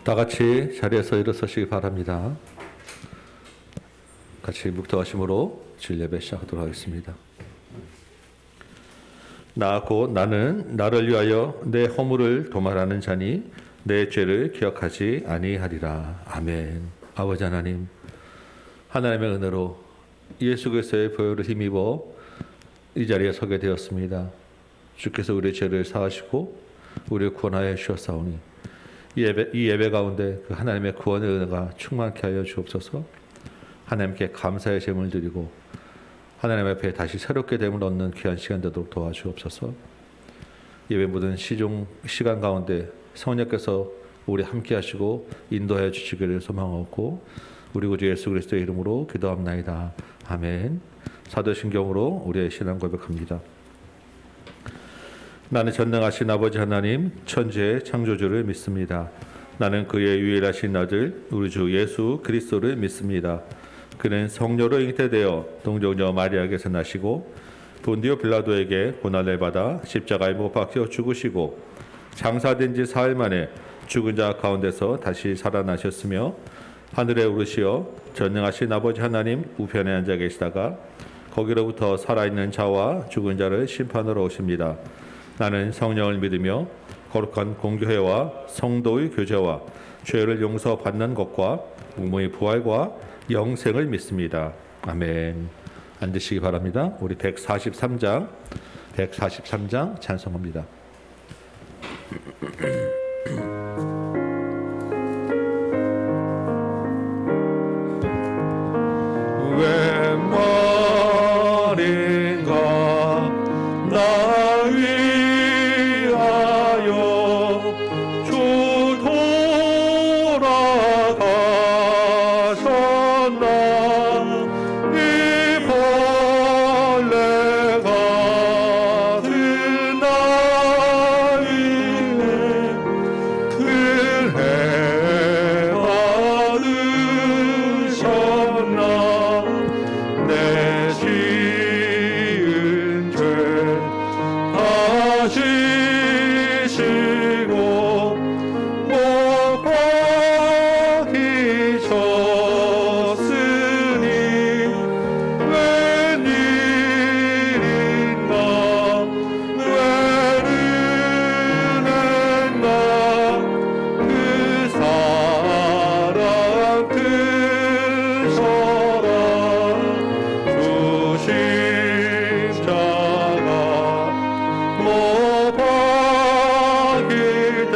다 같이 자리에서 일어서시기 바랍니다. 같이 묵도하심으로 주일 예배 시작하도록 하겠습니다. 나 곧 나는 나를 위하여 내 허물을 도말하는 자니 내 죄를 기억하지 아니하리라. 아멘. 아버지 하나님, 하나님의 은혜로 예수 그리스도의 보혈을 힘입어 이 자리에 서게 되었습니다. 주께서 우리의 죄를 사하시고 우리를 구원하여 주셨사오니 이 예배 가운데 그 하나님의 구원의 은혜가 충만케 하여 주옵소서. 하나님께 감사의 제물을 드리고 하나님 앞에 다시 새롭게 됨을 얻는 귀한 시간 되도록 도와주옵소서. 예배 모든 시간 가운데 성령께서 우리 함께 하시고 인도하여 주시기를 소망하고 우리 구주 예수 그리스도의 이름으로 기도합나이다. 아멘. 사도신경으로 우리의 신앙 고백합니다. 나는 전능하신 아버지 하나님 천지의 창조주를 믿습니다. 나는 그의 유일하신 아들 우리 주 예수 그리스도를 믿습니다. 그는 성령으로 잉태되어 동정녀 마리아에게서 나시고 본디오 빌라도에게 고난을 받아 십자가에 못 박혀 죽으시고 장사된 지 사흘 만에 죽은 자 가운데서 다시 살아나셨으며 하늘에 오르시어 전능하신 아버지 하나님 우편에 앉아 계시다가 거기로부터 살아있는 자와 죽은 자를 심판하러 오십니다. 나는 성령을 믿으며 거룩한 공교회와 성도의 교제와 죄를 용서받는 것과 무모의 부활과 영생을 믿습니다. 아멘. 앉으시기 바랍니다. 우리 143장 찬송합니다. 웬 말인가 나 위하여 주 돌아가셨나 이 벌레 같은 나이에 그래 받으셨나 내 지은 죄 다 지시고 못 박히셨으니 웬일인가 왜를 했나 그 사랑 크셔라 주 십자가 못 박힐 때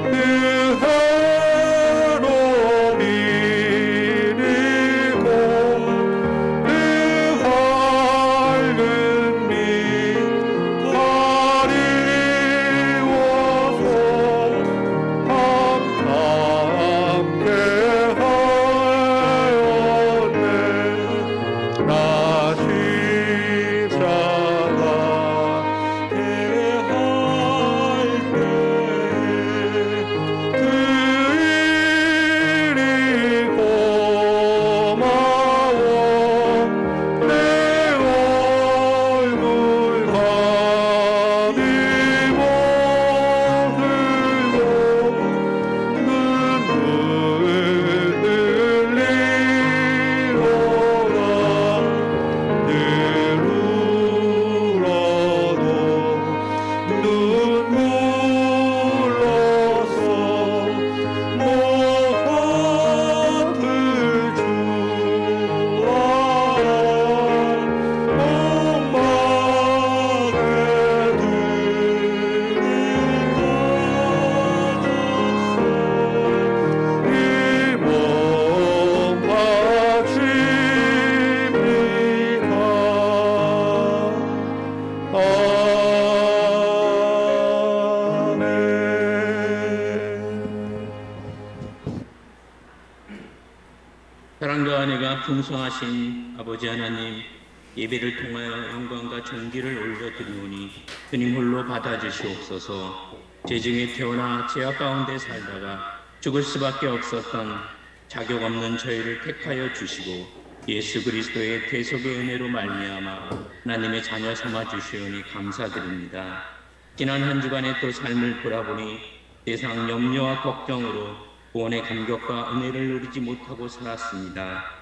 그 해로 비리고 그 밝은 빛 가리워서 함께 하였네 나 십자가 대할 때 그 일이 고마워 내 얼굴 가리고 들고 눈물 흘리로라 늘 울어도 눈물로서 못 받을 줄 알아 목마게 들리가 졌어 이 몸 바칩니다. 사랑과 은혜가 풍성하신 아버지 하나님, 예배를 통하여 영광과 존귀를 올려드리오니 주님 홀로 받아주시옵소서. 죄중에 태어나 죄악 가운데 살다가 죽을 수밖에 없었던 자격 없는 저희를 택하여 주시고 예수 그리스도의 대속의 은혜로 말미암아 하나님의 자녀 삼아 주시오니 감사드립니다. 지난 한 주간의 또 삶을 돌아보니 세상 염려와 걱정으로 구원의 감격과 은혜를 누리지 못하고 살았습니다.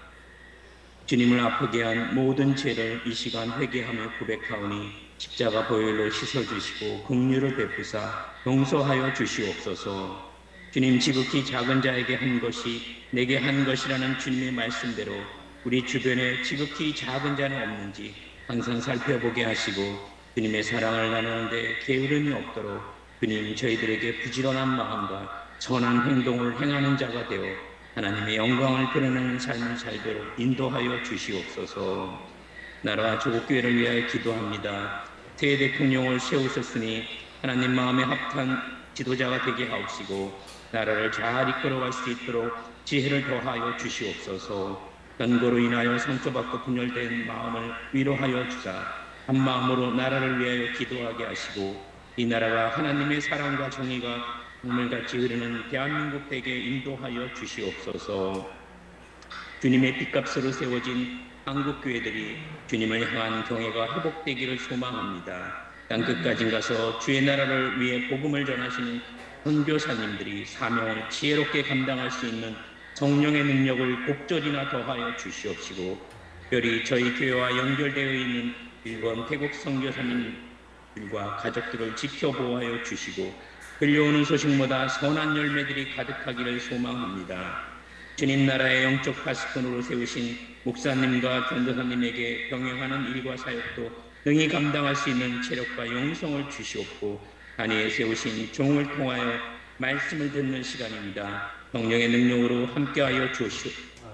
주님을 아프게 한 모든 죄를 이 시간 회개하며 고백하오니 십자가 보혈로 씻어주시고 긍휼을 베푸사 용서하여 주시옵소서. 주님, 지극히 작은 자에게 한 것이 내게 한 것이라는 주님의 말씀대로 우리 주변에 지극히 작은 자는 없는지 항상 살펴보게 하시고 주님의 사랑을 나누는데 게으름이 없도록 주님, 저희들에게 부지런한 마음과 선한 행동을 행하는 자가 되어 하나님의 영광을 드러내는 삶을 살도록 인도하여 주시옵소서. 나라와 조국교회를 위하여 기도합니다. 새 대통령을 세우셨으니 하나님 마음에 합한 지도자가 되게 하옵시고 나라를 잘 이끌어갈 수 있도록 지혜를 더하여 주시옵소서. 연고로 인하여 상처받고 분열된 마음을 위로하여 주사 한 마음으로 나라를 위하여 기도하게 하시고 이 나라가 하나님의 사랑과 정의가 물같이 흐르는 대한민국 되게 인도하여 주시옵소서. 주님의 핏값으로 세워진 한국교회들이 주님을 향한 경애가 회복되기를 소망합니다. 땅끝까지 가서 주의 나라를 위해 복음을 전하시는 선교사님들이 사명을 지혜롭게 감당할 수 있는 성령의 능력을 곡절이나 더하여 주시옵시고 특별히 저희 교회와 연결되어 있는 일본 태국 선교사님들과 가족들을 지켜보호하여 주시고 들려오는 소식보다 선한 열매들이 가득하기를 소망합니다. 주님 나라의 영적 파수꾼으로 세우신 목사님과 전도사님에게 병행하는 일과 사역도 능히 감당할 수 있는 체력과 영성을 주시옵고 단위에 세우신 종을 통하여 말씀을 듣는 시간입니다. 성령의 능력으로 함께하여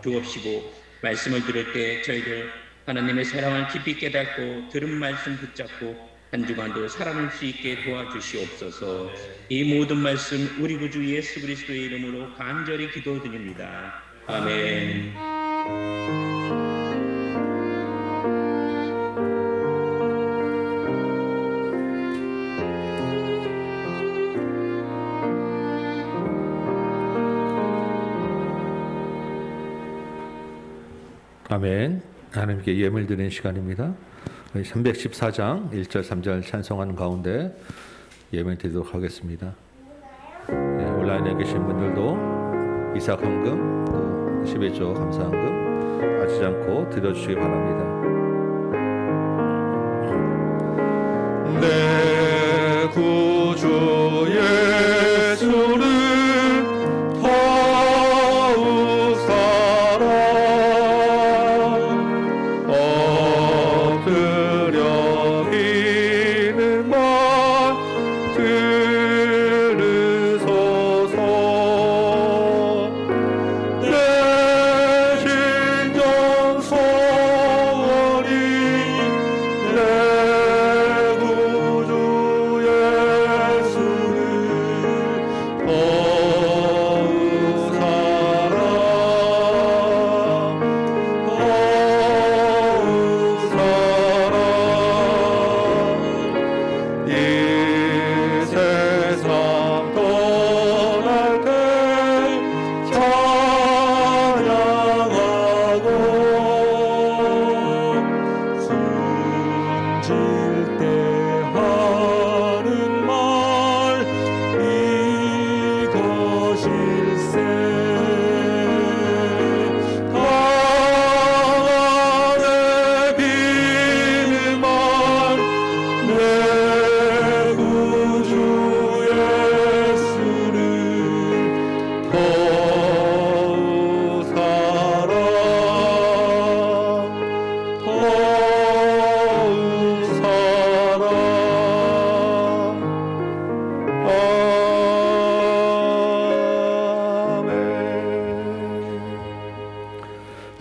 주옵시고 말씀을 들을 때 저희들 하나님의 사랑을 깊이 깨닫고 들은 말씀 붙잡고 한 주간도 살아낼 수 있게 도와주시옵소서. 이 모든 말씀 우리 구주 예수 그리스도의 이름으로 간절히 기도드립니다. 아멘. 아멘. 하나님께 예물 드리는 시간입니다. 314장 1절 3절 찬송하는 가운데 예물 드리도록 하겠습니다. 온라인에 계신 분들도 이삭 헌금, 또 11조 감사 헌금 빠지지 않고 드려주시기 바랍니다. 내 구주 예수를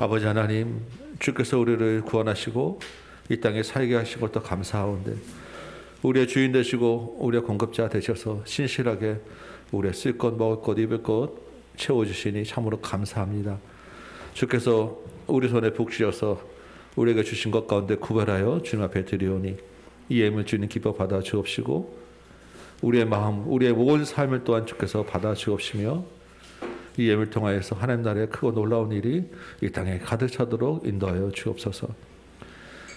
아버지 하나님, 주께서 우리를 구원하시고 이 땅에 살게 하신 것도 감사하온데 우리의 주인 되시고 우리의 공급자 되셔서 신실하게 우리의 쓸 것, 먹을 것, 입을 것 채워주시니 참으로 감사합니다. 주께서 우리 손에 복 주셔서 우리에게 주신 것 가운데 구별하여 주님 앞에 드리오니 이 예물 주님 기뻐 받아 주옵시고 우리의 마음, 우리의 온 삶을 또한 주께서 받아 주옵시며 이 예물 통하여서 하나님 나라의 크고 놀라운 일이 이 땅에 가득 차도록 인도하여 주옵소서.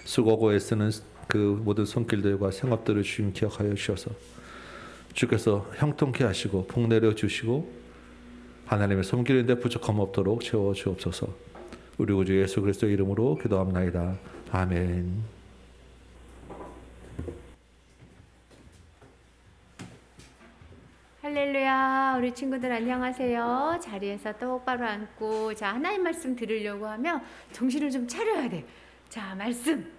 수고하고 애쓰는 그 모든 손길들과 생업들을 주님 기억하여 주셔서 주께서 형통케 하시고 복내려 주시고 하나님의 섬기는데 부족함 없도록 채워 주옵소서. 우리 구주 예수 그리스도의 이름으로 기도합나이다. 아멘. 할렐루야. 우리 친구들 안녕하세요. 자리에서 똑바로 앉고, 자, 하나님 말씀 들으려고 하면 정신을 좀 차려야 돼. 자, 말씀.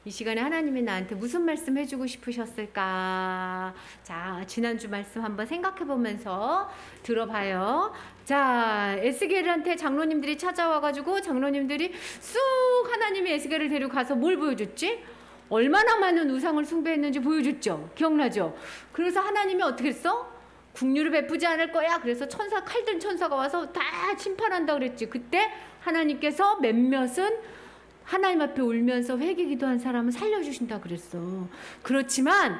이 시간에 하나님이 나한테 무슨 말씀 해주고 싶으셨을까? 자, 지난주 말씀 한번 생각해 보면서 들어봐요. 자, 에스겔한테 장로님들이 찾아와가지고 장로님들이 쑥 하나님이 에스겔을 데려가서 뭘 보여줬지? 얼마나 많은 우상을 숭배했는지 보여줬죠. 기억나죠? 그래서 하나님이 어떻게 했어? 국류를 베푸지 않을 거야. 그래서 천사, 칼든 천사가 와서 다 심판한다 그랬지. 그때 하나님께서 몇몇은 하나님 앞에 울면서 회개 기도한 사람은 살려주신다 그랬어. 그렇지만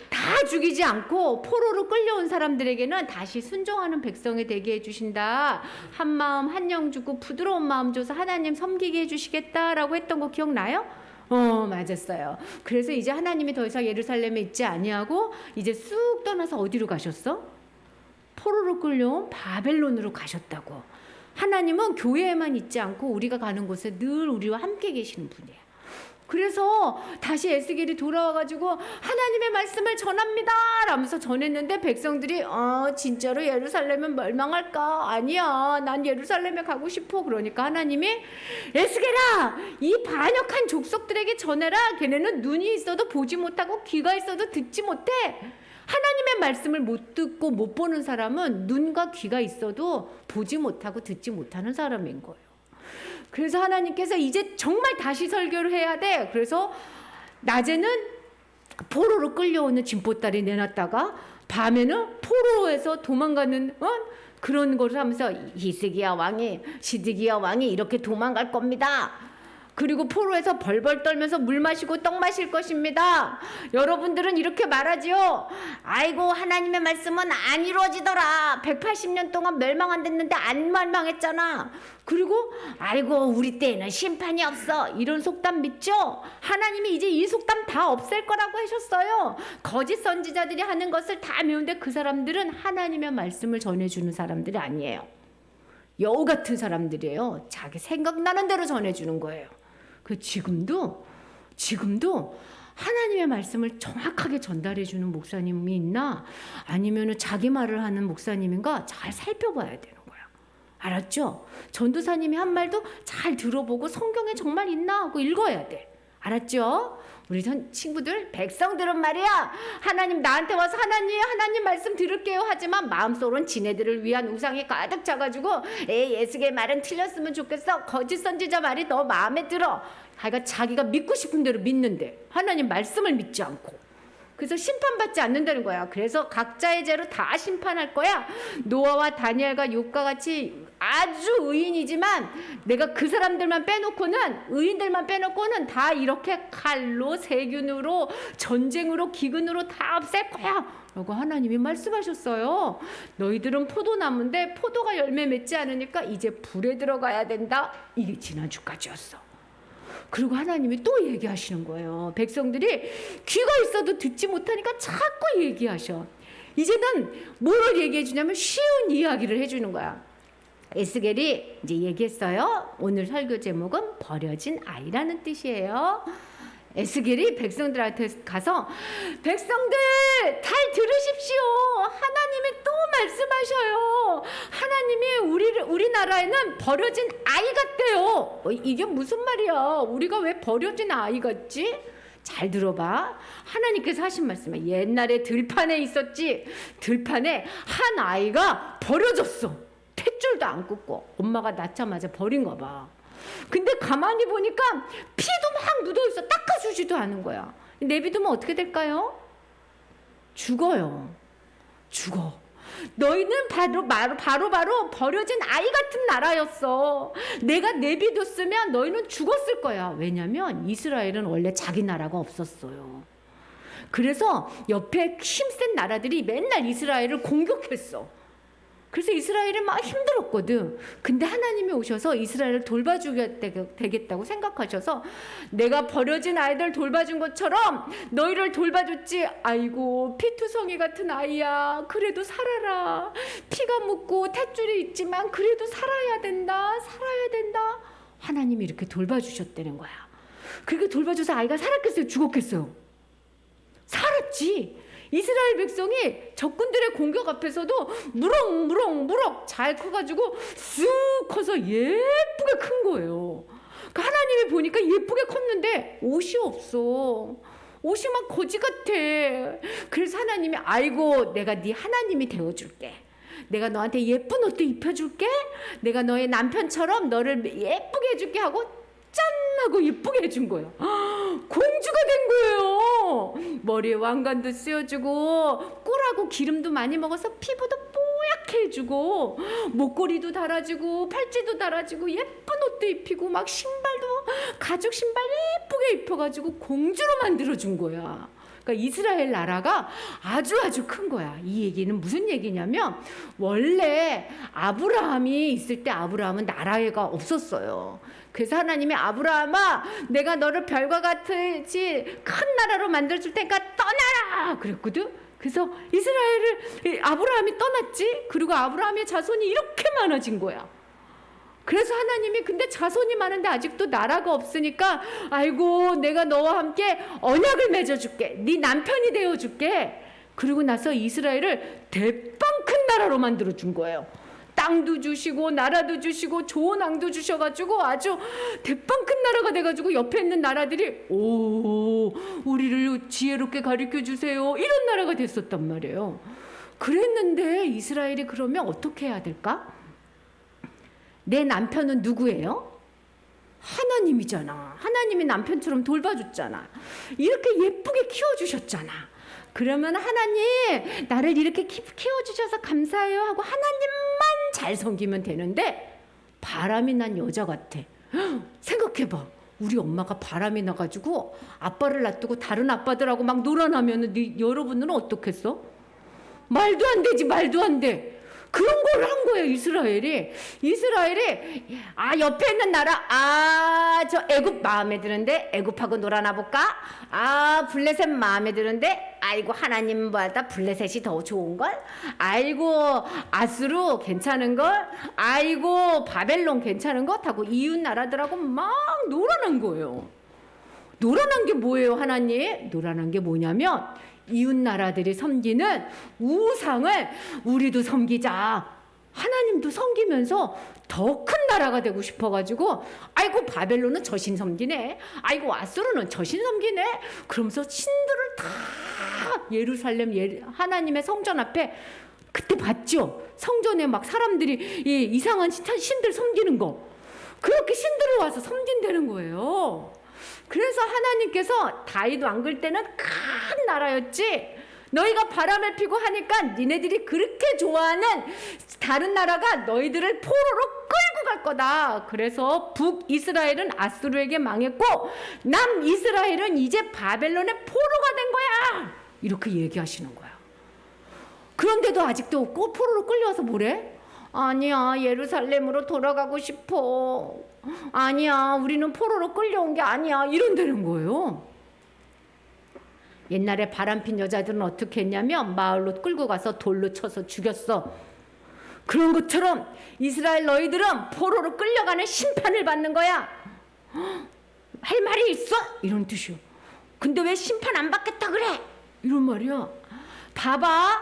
다 죽이지 않고 포로로 끌려온 사람들에게는 다시 순종하는 백성이 되게 해주신다. 한 마음 한 영 주고 부드러운 마음 줘서 하나님 섬기게 해주시겠다라고 했던 거 기억나요? 맞았어요. 그래서 이제 하나님이 더 이상 예루살렘에 있지 아니하고 이제 쑥 떠나서 어디로 가셨어? 포로로 끌려온 바벨론으로 가셨다고. 하나님은 교회에만 있지 않고 우리가 가는 곳에 늘 우리와 함께 계시는 분이에요. 그래서 다시 에스겔이 돌아와가지고 하나님의 말씀을 전합니다 라면서 전했는데 백성들이 진짜로 예루살렘은 멸망할까? 아니야, 난 예루살렘에 가고 싶어. 그러니까 하나님이 에스겔아, 이 반역한 족속들에게 전해라. 걔네는 눈이 있어도 보지 못하고 귀가 있어도 듣지 못해. 하나님의 말씀을 못 듣고 못 보는 사람은 눈과 귀가 있어도 보지 못하고 듣지 못하는 사람인 거예요. 그래서 하나님께서 이제 정말 다시 설교를 해야 돼. 그래서 낮에는 포로로 끌려오는 진보딸이 내놨다가 밤에는 포로에서 도망가는 그런 것을 하면서 히스기야 왕이, 시드기야 왕이 이렇게 도망갈 겁니다. 그리고 포로에서 벌벌 떨면서 물 마시고 떡 마실 것입니다. 여러분들은 이렇게 말하지요. 아이고, 하나님의 말씀은 안 이루어지더라. 180년 동안 멸망 안 됐는데 안 멸망했잖아. 그리고 아이고, 우리 때에는 심판이 없어. 이런 속담 믿죠? 하나님이 이제 이 속담 다 없앨 거라고 하셨어요. 거짓 선지자들이 하는 것을 다 배우는데 그 사람들은 하나님의 말씀을 전해주는 사람들이 아니에요. 여우 같은 사람들이에요. 자기 생각나는 대로 전해주는 거예요. 그 지금도 하나님의 말씀을 정확하게 전달해주는 목사님이 있나 아니면 자기 말을 하는 목사님인가 잘 살펴봐야 되는 거야. 알았죠? 전도사님이 한 말도 잘 들어보고 성경에 정말 있나 하고 읽어야 돼. 알았죠? 우리 친구들, 백성들은 말이야, 하나님 나한테 와서 하나님 말씀 들을게요 하지만 마음속으로는 지네들을 위한 우상이 가득 차가지고 에스겔 말은 틀렸으면 좋겠어. 거짓 선지자 말이 너 마음에 들어. 그러니까 자기가 믿고 싶은 대로 믿는데 하나님 말씀을 믿지 않고. 그래서 심판받지 않는다는 거야. 그래서 각자의 죄로 다 심판할 거야. 노아와 다니엘과 욥과 같이 아주 의인이지만 내가 그 사람들만 빼놓고는, 의인들만 빼놓고는 다 이렇게 칼로, 세균으로, 전쟁으로, 기근으로 다 없앨 거야 라고 하나님이 말씀하셨어요. 너희들은 포도나무인데 포도가 열매 맺지 않으니까 이제 불에 들어가야 된다. 이게 지난주까지였어. 그리고 하나님이 또 얘기하시는 거예요. 백성들이 귀가 있어도 듣지 못하니까 자꾸 얘기하셔. 이제는 뭘 얘기해 주냐면 쉬운 이야기를 해주는 거야. 에스겔이 이제 얘기했어요. 오늘 설교 제목은 버려진 아이라는 뜻이에요. 에스겔이 백성들한테 가서 백성들 잘 들으십시오. 하나님이 또 말씀하셔요. 하나님이 우리나라에는 버려진 아이 같대요. 이게 무슨 말이야? 우리가 왜 버려진 아이 같지? 잘 들어봐. 하나님께서 하신 말씀은 옛날에 들판에 있었지. 들판에 한 아이가 버려졌어. 탯줄도 안 긋고 엄마가 낳자마자 버린 거 봐. 근데 가만히 보니까 피도 막 묻어있어. 닦아주지도 않은 거야. 내비두면 어떻게 될까요? 죽어요. 죽어. 너희는 바로 버려진 아이 같은 나라였어. 내가 내비뒀으면 너희는 죽었을 거야. 왜냐면 이스라엘은 원래 자기 나라가 없었어요. 그래서 옆에 힘센 나라들이 맨날 이스라엘을 공격했어. 그래서 이스라엘이 막 힘들었거든. 근데 하나님이 오셔서 이스라엘을 돌봐주게 되겠다고 생각하셔서 내가 버려진 아이들 돌봐준 것처럼 너희를 돌봐줬지. 아이고 피투성이 같은 아이야. 그래도 살아라. 피가 묻고 탯줄이 있지만 그래도 살아야 된다. 살아야 된다. 하나님이 이렇게 돌봐주셨다는 거야. 그렇게 돌봐줘서 아이가 살았겠어요? 죽었겠어요? 살았지. 이스라엘 백성이 적군들의 공격 앞에서도 무럭무럭 잘 커가지고 쑥 커서 예쁘게 큰 거예요. 그러니까 하나님이 보니까 예쁘게 컸는데 옷이 없어. 옷이 막 거지 같아. 그래서 하나님이 아이고 내가 네 하나님이 되어줄게. 내가 너한테 예쁜 옷도 입혀줄게. 내가 너의 남편처럼 너를 예쁘게 해줄게 하고 짠 하고 예쁘게 해준 거예요. 공주가 된 거예요. 머리에 왕관도 씌워주고 꿀하고 기름도 많이 먹어서 피부도 뽀얗게 해주고 목걸이도 달아주고 팔찌도 달아주고 예쁜 옷도 입히고 막 신발도 가죽 신발 예쁘게 입혀가지고 공주로 만들어준 거야. 그러니까 이스라엘 나라가 아주 큰 거야. 이 얘기는 무슨 얘기냐면 원래 아브라함이 있을 때 아브라함은 나라가 없었어요. 그래서 하나님이 아브라함아 내가 너를 별과 같이 큰 나라로 만들어줄 테니까 떠나라 그랬거든. 그래서 아브라함이 떠났지. 그리고 아브라함의 자손이 이렇게 많아진 거야. 그래서 하나님이 근데 자손이 많은데 아직도 나라가 없으니까 아이고 내가 너와 함께 언약을 맺어줄게. 네 남편이 되어줄게. 그리고 나서 이스라엘을 대빵 큰 나라로 만들어준 거예요. 땅도 주시고 나라도 주시고 좋은 왕도 주셔가지고 아주 대빵 큰 나라가 돼가지고 옆에 있는 나라들이 오 우리를 지혜롭게 가르쳐주세요 이런 나라가 됐었단 말이에요. 그랬는데 이스라엘이 그러면 어떻게 해야 될까? 내 남편은 누구예요? 하나님이잖아. 하나님이 남편처럼 돌봐줬잖아. 이렇게 예쁘게 키워주셨잖아. 그러면 하나님 나를 이렇게 키워주셔서 감사해요 하고 하나님만 잘 섬기면 되는데 바람이 난 여자 같아. 생각해봐. 우리 엄마가 바람이 나가지고 아빠를 놔두고 다른 아빠들하고 막 놀아나면 여러분들은 어떻겠어? 말도 안 되지. 말도 안 돼. 그런 걸 한 거예요. 이스라엘이 옆에 있는 나라 저 애굽 마음에 드는데 애굽하고 놀아나 볼까? 블레셋 마음에 드는데 아이고 하나님보다 블레셋이 더 좋은걸? 아이고 아수르 괜찮은걸? 아이고 바벨론 괜찮은것? 하고 이웃 나라들하고 막 놀아난 거예요. 놀아난 게 뭐예요? 하나님 놀아난 게 뭐냐면 이웃 나라들이 섬기는 우상을 우리도 섬기자. 하나님도 섬기면서 더 큰 나라가 되고 싶어가지고 아이고 바벨론은 저신 섬기네. 아이고 아수르는 저신 섬기네. 그러면서 신들을 다 예루살렘 하나님의 성전 앞에 그때 봤죠. 성전에 막 사람들이 이상한 신들 섬기는 거. 그렇게 신들을 와서 섬긴다는 거예요. 그래서 하나님께서 다윗 왕글 때는 큰 나라였지. 너희가 바람을 피고 하니까 니네들이 그렇게 좋아하는 다른 나라가 너희들을 포로로 끌고 갈 거다. 그래서 북이스라엘은 아수르에게 망했고 남이스라엘은 이제 바벨론의 포로가 된 거야. 이렇게 얘기하시는 거야. 그런데도 아직도 포로로 끌려와서 뭐래? 아니야 예루살렘으로 돌아가고 싶어. 아니야 우리는 포로로 끌려온 게 아니야 이런다는 거예요. 옛날에 바람핀 여자들은 어떻게 했냐면 마을로 끌고 가서 돌로 쳐서 죽였어. 그런 것처럼 이스라엘 너희들은 포로로 끌려가는 심판을 받는 거야. 할 말이 있어? 이런 뜻이요. 근데 왜 심판 안 받겠다 그래? 이런 말이야. 봐봐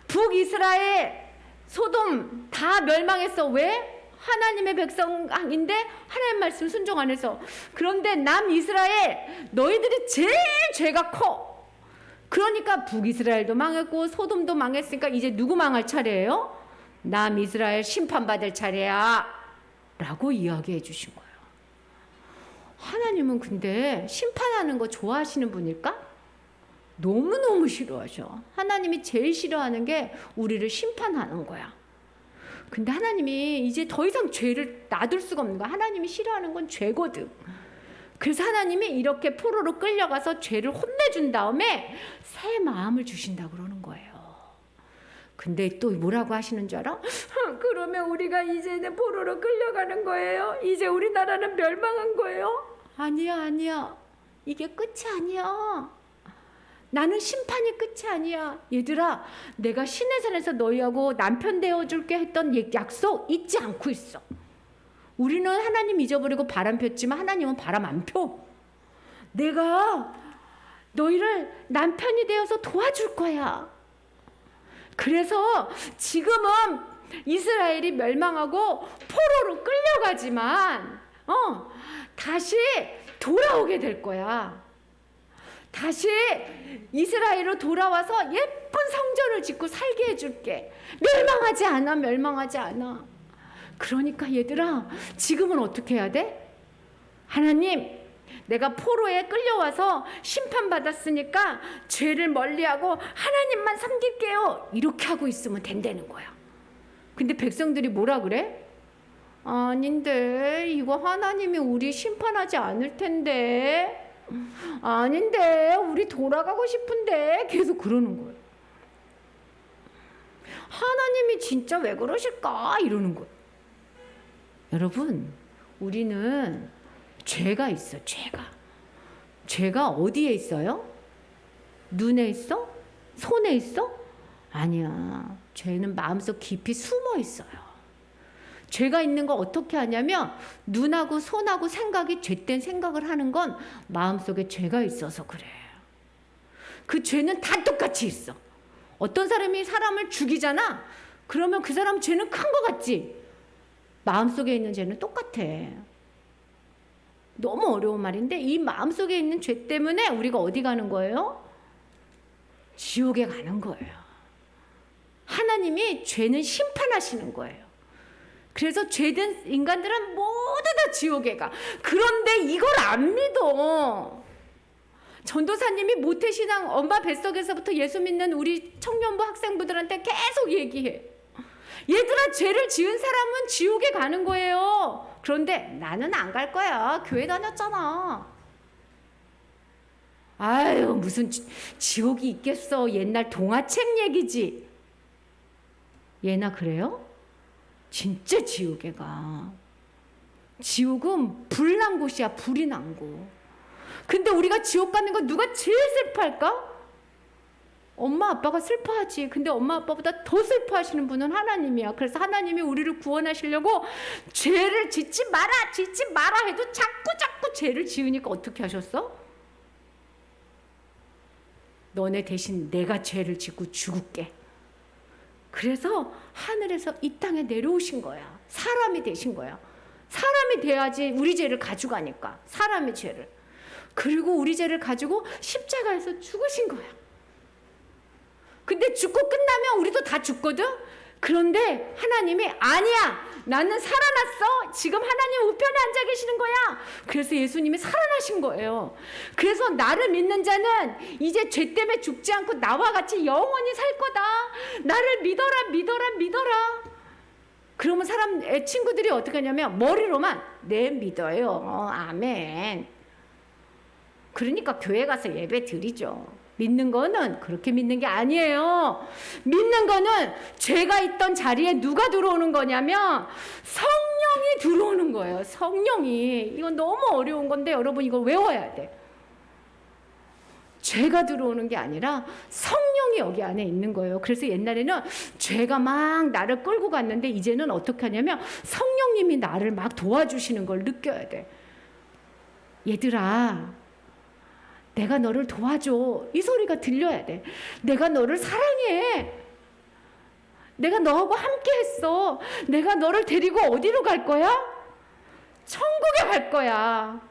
북이스라엘 소돔 다 멸망했어. 왜? 하나님의 백성인데 하나님 말씀 순종 안 해서. 그런데 남이스라엘 너희들이 제일 죄가 커. 그러니까 북이스라엘도 망했고 소돔도 망했으니까 이제 누구 망할 차례예요? 남이스라엘 심판받을 차례야 라고 이야기해 주신 거예요. 하나님은 근데 심판하는 거 좋아하시는 분일까? 너무너무 싫어하셔. 하나님이 제일 싫어하는 게 우리를 심판하는 거야. 근데 하나님이 이제 더 이상 죄를 놔둘 수가 없는 거야. 하나님이 싫어하는 건 죄거든. 그래서 하나님이 이렇게 포로로 끌려가서 죄를 혼내준 다음에 새 마음을 주신다 그러는 거예요. 근데 또 뭐라고 하시는 줄 알아? 그러면 우리가 이제는 포로로 끌려가는 거예요? 이제 우리나라는 멸망한 거예요? 아니야. 이게 끝이 아니야. 나는 심판이 끝이 아니야. 얘들아, 내가 신의 산에서 너희하고 남편 되어줄게 했던 약속 잊지 않고 있어. 우리는 하나님 잊어버리고 바람 폈지만 하나님은 바람 안 펴. 내가 너희를 남편이 되어서 도와줄 거야. 그래서 지금은 이스라엘이 멸망하고 포로로 끌려가지만 다시 돌아오게 될 거야. 다시 이스라엘로 돌아와서 예쁜 성전을 짓고 살게 해줄게. 멸망하지 않아. 그러니까 얘들아, 지금은 어떻게 해야 돼? 하나님, 내가 포로에 끌려와서 심판받았으니까 죄를 멀리하고 하나님만 섬길게요. 이렇게 하고 있으면 된다는 거야. 근데 백성들이 뭐라 그래? 아닌데, 이거 하나님이 우리 심판하지 않을 텐데. 아닌데, 우리 돌아가고 싶은데. 계속 그러는 거예요. 하나님이 진짜 왜 그러실까? 이러는 거예요. 여러분, 우리는 죄가 있어. 죄가 어디에 있어요? 눈에 있어? 손에 있어? 아니야. 죄는 마음속 깊이 숨어 있어요. 죄가 있는 거 어떻게 하냐면 눈하고 손하고 생각이 죄된 생각을 하는 건 마음속에 죄가 있어서 그래. 그 죄는 다 똑같이 있어. 어떤 사람이 사람을 죽이잖아. 그러면 그 사람 죄는 큰 거 같지? 마음속에 있는 죄는 똑같아. 너무 어려운 말인데 이 마음속에 있는 죄 때문에 우리가 어디 가는 거예요? 지옥에 가는 거예요. 하나님이 죄는 심판하시는 거예요. 그래서 죄된 인간들은 모두 다 지옥에 가. 그런데 이걸 안 믿어. 전도사님이 모태신앙 엄마 뱃속에서부터 예수 믿는 우리 청년부 학생부들한테 계속 얘기해. 얘들아, 죄를 지은 사람은 지옥에 가는 거예요. 그런데 나는 안 갈 거야. 교회 다녔잖아. 아유, 무슨 지옥이 있겠어. 옛날 동화책 얘기지. 얘나 그래요? 진짜 지옥에 가. 지옥은 불난 곳이야. 불이 난 곳. 근데 우리가 지옥 가는 거 누가 제일 슬퍼할까? 엄마 아빠가 슬퍼하지. 근데 엄마 아빠보다 더 슬퍼하시는 분은 하나님이야. 그래서 하나님이 우리를 구원하시려고 죄를 짓지 마라 해도 자꾸 죄를 지으니까 어떻게 하셨어? 너네 대신 내가 죄를 짓고 죽을게. 그래서 하늘에서 이 땅에 내려오신 거야. 사람이 되신 거야. 사람이 돼야지 우리 죄를 가져가니까. 사람의 죄를. 그리고 우리 죄를 가지고 십자가에서 죽으신 거야. 근데 죽고 끝나면 우리도 다 죽거든? 그런데 하나님이 아니야. 나는 살아났어. 지금 하나님 우편에 앉아 계시는 거야. 그래서 예수님이 살아나신 거예요. 그래서 나를 믿는 자는 이제 죄 때문에 죽지 않고 나와 같이 영원히 살 거다. 나를 믿어라. 그러면 친구들이 어떻게 하냐면 머리로만 네 믿어요. 아멘. 그러니까 교회 가서 예배 드리죠. 믿는 거는 그렇게 믿는 게 아니에요. 믿는 거는 죄가 있던 자리에 누가 들어오는 거냐면 성령이 들어오는 거예요. 성령이. 이건 너무 어려운 건데 여러분 이걸 외워야 돼. 죄가 들어오는 게 아니라 성령이 여기 안에 있는 거예요. 그래서 옛날에는 죄가 막 나를 끌고 갔는데 이제는 어떻게 하냐면 성령님이 나를 막 도와주시는 걸 느껴야 돼. 얘들아, 내가 너를 도와줘. 이 소리가 들려야 돼. 내가 너를 사랑해. 내가 너하고 함께 했어. 내가 너를 데리고 어디로 갈 거야? 천국에 갈 거야.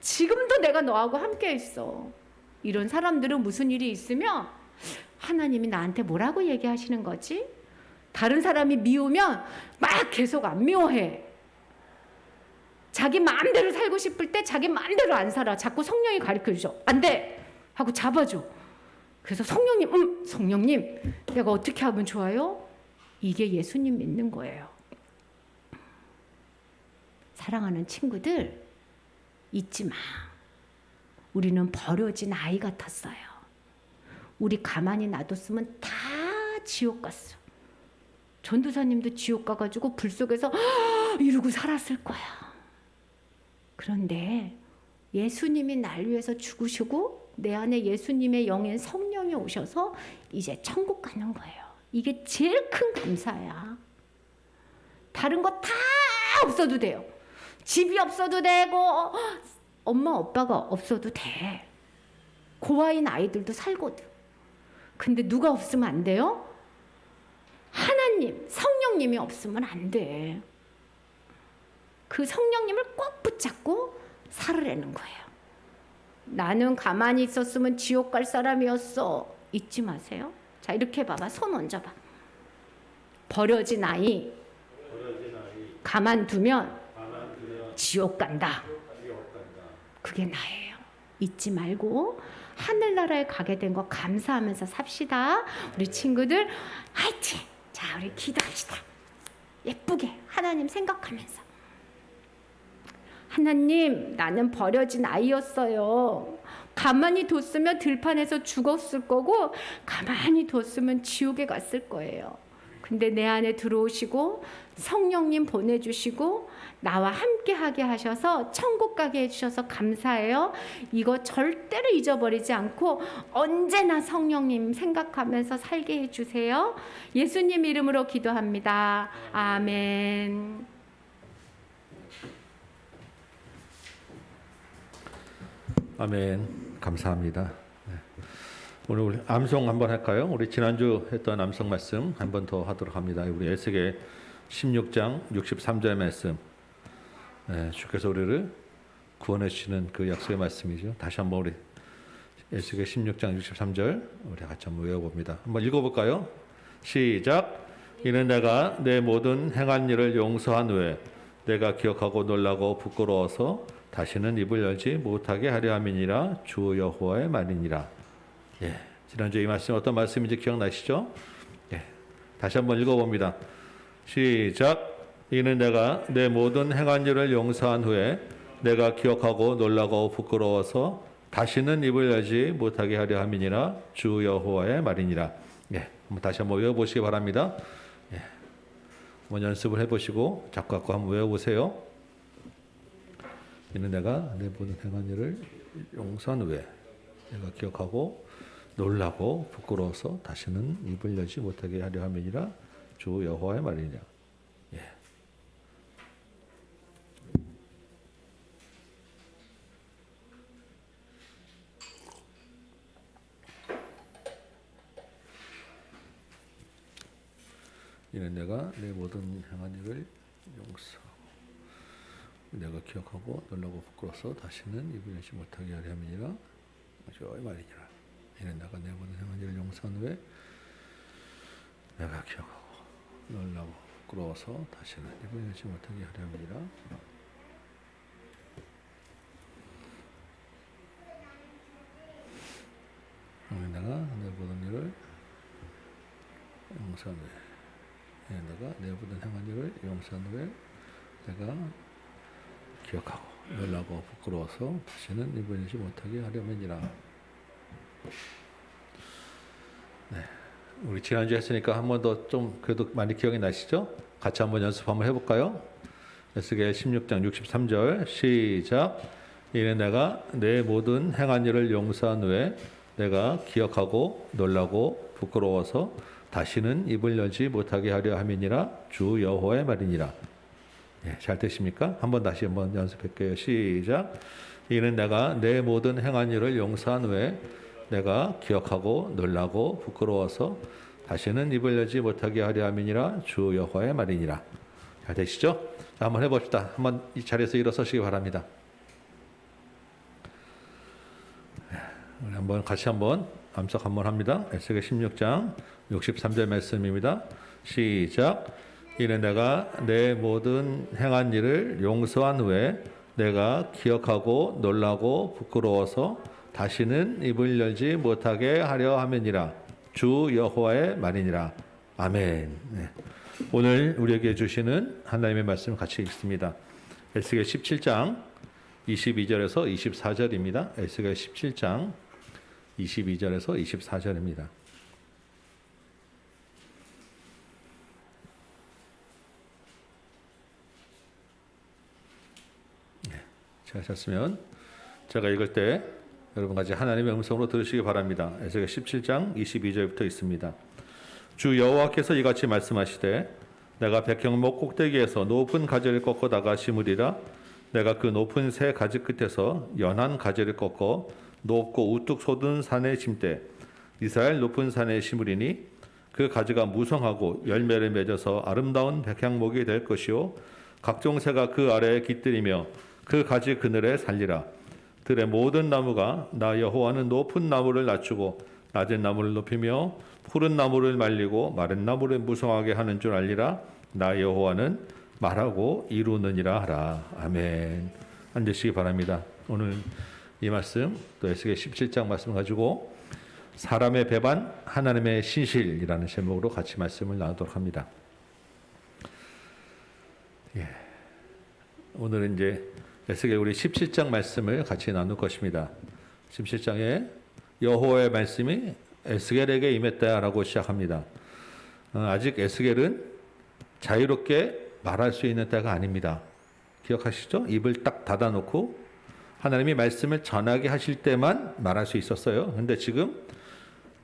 지금도 내가 너하고 함께 했어. 이런 사람들은 무슨 일이 있으면 하나님이 나한테 뭐라고 얘기하시는 거지? 다른 사람이 미우면 막 계속 안 미워해. 자기 마음대로 살고 싶을 때 자기 마음대로 안 살아. 자꾸 성령이 가르쳐주죠. 안 돼! 하고 잡아줘. 그래서 성령님, 내가 어떻게 하면 좋아요? 이게 예수님 믿는 거예요. 사랑하는 친구들, 잊지 마. 우리는 버려진 아이 같았어요. 우리 가만히 놔뒀으면 다 지옥 갔어. 전도사님도 지옥 가가지고 불 속에서 이러고 살았을 거야. 그런데 예수님이 날 위해서 죽으시고 내 안에 예수님의 영인 성령이 오셔서 이제 천국 가는 거예요. 이게 제일 큰 감사야. 다른 거 다 없어도 돼요. 집이 없어도 되고 엄마 아빠가 없어도 돼. 고아인 아이들도 살거든. 근데 누가 없으면 안 돼요? 하나님, 성령님이 없으면 안 돼. 그 성령님을 꼭 붙잡고 살으라는 거예요. 나는 가만히 있었으면 지옥 갈 사람이었어. 잊지 마세요. 자, 이렇게 봐봐. 손 얹어봐. 버려진 아이 가만두면 지옥 간다. 그게 나예요. 잊지 말고 하늘나라에 가게 된 거 감사하면서 삽시다. 우리 친구들 화이팅! 자, 우리 기도합시다. 예쁘게 하나님 생각하면서. 하나님, 나는 버려진 아이였어요. 가만히 뒀으면 들판에서 죽었을 거고 가만히 뒀으면 지옥에 갔을 거예요. 근데 내 안에 들어오시고 성령님 보내주시고 나와 함께하게 하셔서 천국 가게 해주셔서 감사해요. 이거 절대로 잊어버리지 않고 언제나 성령님 생각하면서 살게 해주세요. 예수님 이름으로 기도합니다. 아멘. 아멘. 감사합니다. 네. 오늘 우리 암송 한번 할까요? 우리 지난주 했던 암송 말씀 한 번 더 하도록 합니다. 우리 에스겔 16장 63절 말씀. 네, 주께서 우리를 구원해 주시는 그 약속의 말씀이죠. 다시 한번 우리 에스겔 16장 63절 우리 같이 한번 외워봅니다. 한번 읽어볼까요? 시작. 이는 내가 내 모든 행한 일을 용서한 후에 내가 기억하고 놀라고 부끄러워서 다시는 입을 열지 못하게 하려 함이니라. 주 여호와의 말이니라. 예, 지난주에 이 말씀 어떤 말씀인지 기억나시죠? 예, 다시 한번 읽어봅니다. 시작. 이는 내가 내 모든 행한 일을 용서한 후에 내가 기억하고 놀라고 부끄러워서 다시는 입을 열지 못하게 하려 함이니라. 주 여호와의 말이니라. 예, 한번 다시 한번 외워보시기 바랍니다. 예, 한번 연습을 해보시고 자꾸 한번 외워보세요. 이는 내가 내 모든 행한 일을 용서한 후에 내가 기억하고 놀라고 부끄러워서 다시는 입을 열지 못하게 하려 함이니라. 주 여호와의 말이니라. 예. 이는 내가 내 모든 행한 일을 용서하고 내가 기억하고 놀라고 부끄러워서 다시는 입을 열지 못하게 하려 함이니라. 주의 말이니라. 이는 내가 내 모든 행한 일을 용서한 후에 내가 기억하고 놀라고 부끄러워서 다시는 입을 열지 못하게 하려 함이니라. 이는 내가 내 모든 일을 용서한 후에 내가 내 모든 행한 일을 용서한 후에 내가 기억하고 놀라고 부끄러워서 다시는 입을 열지 못하게 하려면이라. 네, 우리 지난주에 했으니까 한 번 더 좀 그래도 많이 기억이 나시죠? 같이 한번 연습 한번 해볼까요? 에스겔 16장 63절 시작. 이는 내가 내 모든 행한 일을 용서한 후에 내가 기억하고 놀라고 부끄러워서 다시는 입을 열지 못하게 하려 함이니라. 주 여호와의 말이니라. 예, 잘 되십니까? 한번 다시 한번 연습할게요. 시작. 이는 내가 내 모든 행한 일을 용서한 후에 내가 기억하고 놀라고 부끄러워서 다시는 입을 열지 못하게 하려 함이니라. 주 여호와의 말이니라. 잘 되시죠? 자, 한번 해봅시다. 한번 이 자리에서 일어서시기 바랍니다. 우리 한번 같이 한번 암석 한번 합니다. 에스겔 16장 63절 말씀입니다. 시작. 이는 내가 내 모든 행한 일을 용서한 후에 내가 기억하고 놀라고 부끄러워서 다시는 입을 열지 못하게 하려 함이니라. 주 여호와의 말이니라. 아멘. 네. 오늘 우리에게 주시는 하나님의 말씀 같이 읽습니다. 에스겔 17장 22절에서 24절입니다. 에스겔 17장 22절에서 24절입니다. 같이 하셨으면 제가 읽을 때 여러분 같이 하나님의 음성으로 들으시기 바랍니다. 에스겔 17장 22절부터 있습니다. 주 여호와께서 이같이 말씀하시되 내가 백향목 꼭대기에서 높은 가지를 꺾어다가 심으리라. 내가 그 높은 새 가지 끝에서 연한 가지를 꺾어 높고 우뚝 솟은 산에 심되 이스라엘 높은 산에 심으리니 그 가지가 무성하고 열매를 맺어서 아름다운 백향목이 될 것이요 각종 새가 그 아래에 깃들이며 그 가지 그늘에 살리라. 들의 모든 나무가 나 여호와는 높은 나무를 낮추고 낮은 나무를 높이며 푸른 나무를 말리고 마른 나무를 무성하게 하는 줄 알리라. 나 여호와는 말하고 이루느니라 하라. 아멘. 앉으시기 바랍니다. 오늘 이 말씀 또 에스겔 17장 말씀 가지고 사람의 배반 하나님의 신실이라는 제목으로 같이 말씀을 나누도록 합니다. 오늘은 이제 에스겔 우리 17장 말씀을 같이 나눌 것입니다. 17장에 여호와의 말씀이 에스겔에게 임했다라고 시작합니다. 아직 에스겔은 자유롭게 말할 수 있는 때가 아닙니다. 기억하시죠? 입을 딱 닫아놓고 하나님이 말씀을 전하게 하실 때만 말할 수 있었어요. 그런데 지금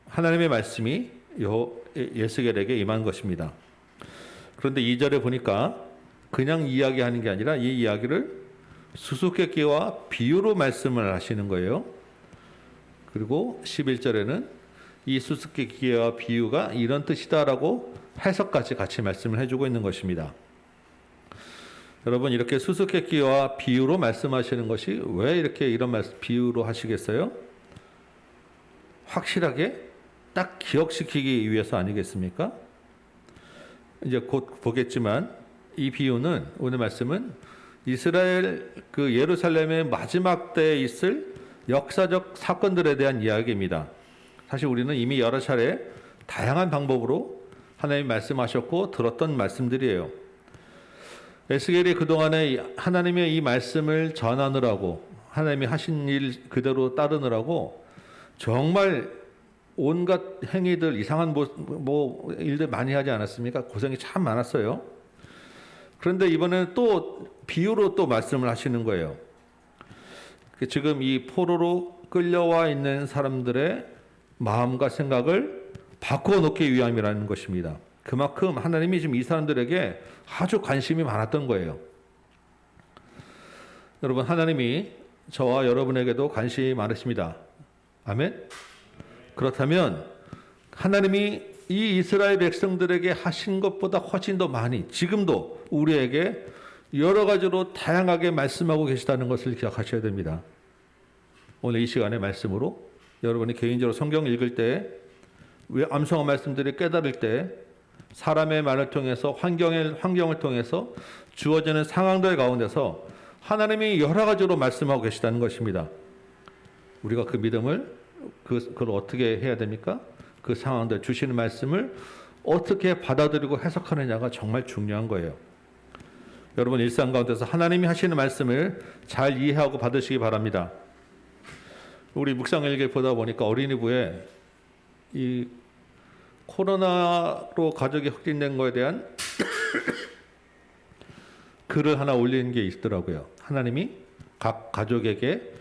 하나님의 말씀이 에스겔에게 임한 것입니다. 그런데 2절에 보니까 그냥 이야기하는 게 아니라 이 이야기를 수수께끼와 비유로 말씀을 하시는 거예요. 그리고 11절에는 이 수수께끼와 비유가 이런 뜻이다라고 해석까지 같이 말씀을 해주고 있는 것입니다. 여러분 이렇게 수수께끼와 비유로 말씀하시는 것이 왜 이렇게 이런 비유로 하시겠어요? 확실하게 딱 기억시키기 위해서 아니겠습니까? 이제 곧 보겠지만 이 비유는 오늘 말씀은 이스라엘 그 예루살렘의 마지막 때에 있을 역사적 사건들에 대한 이야기입니다. 사실 우리는 이미 여러 차례 다양한 방법으로 하나님 말씀하셨고 들었던 말씀들이에요. 에스겔이 그동안에 하나님의 이 말씀을 전하느라고 하나님이 하신 일 그대로 따르느라고 정말 온갖 행위들 이상한 일들 많이 하지 않았습니까? 고생이 참 많았어요. 그런데 이번에는 또 비유로 또 말씀을 하시는 거예요. 지금 이 포로로 끌려와 있는 사람들의 마음과 생각을 바꿔놓기 위함이라는 것입니다. 그만큼 하나님이 지금 이 사람들에게 아주 관심이 많았던 거예요. 여러분 하나님이 저와 여러분에게도 관심이 많으십니다. 아멘. 그렇다면 하나님이 이 이스라엘 백성들에게 하신 것보다 훨씬 더 많이 지금도 우리에게 여러 가지로 다양하게 말씀하고 계시다는 것을 기억하셔야 됩니다. 오늘 이 시간의 말씀으로 여러분이 개인적으로 성경 읽을 때 암송한 말씀들이 깨달을 때 사람의 말을 통해서 환경을 통해서 주어지는 상황들 가운데서 하나님이 여러 가지로 말씀하고 계시다는 것입니다. 우리가 그 믿음을 그걸 어떻게 해야 됩니까? 그 상황들 주시는 말씀을 어떻게 받아들이고 해석하느냐가 정말 중요한 거예요. 여러분 일상 가운데서 하나님이 하시는 말씀을 잘 이해하고 받으시기 바랍니다. 우리 묵상일기를 보다 보니까 어린이부에 이 코로나로 가족이 확진된 거에 대한 글을 하나 올리는 게 있더라고요. 하나님이 각 가족에게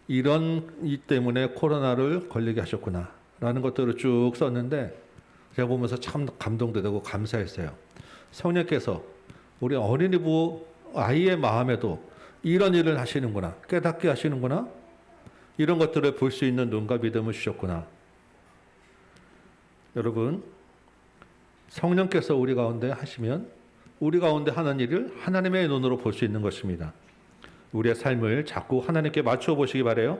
이런 이 때문에 코로나를 걸리게 하셨구나 라는 것들을 쭉 썼는데 제가 보면서 참 감동도 되고 감사했어요. 성령께서 우리 어린이부 아이의 마음에도 이런 일을 하시는구나, 깨닫게 하시는구나, 이런 것들을 볼 수 있는 눈과 믿음을 주셨구나. 여러분 성령께서 우리 가운데 하시면 우리 가운데 하는 일을 하나님의 눈으로 볼 수 있는 것입니다. 우리의 삶을 자꾸 하나님께 맞춰 보시기 바라요.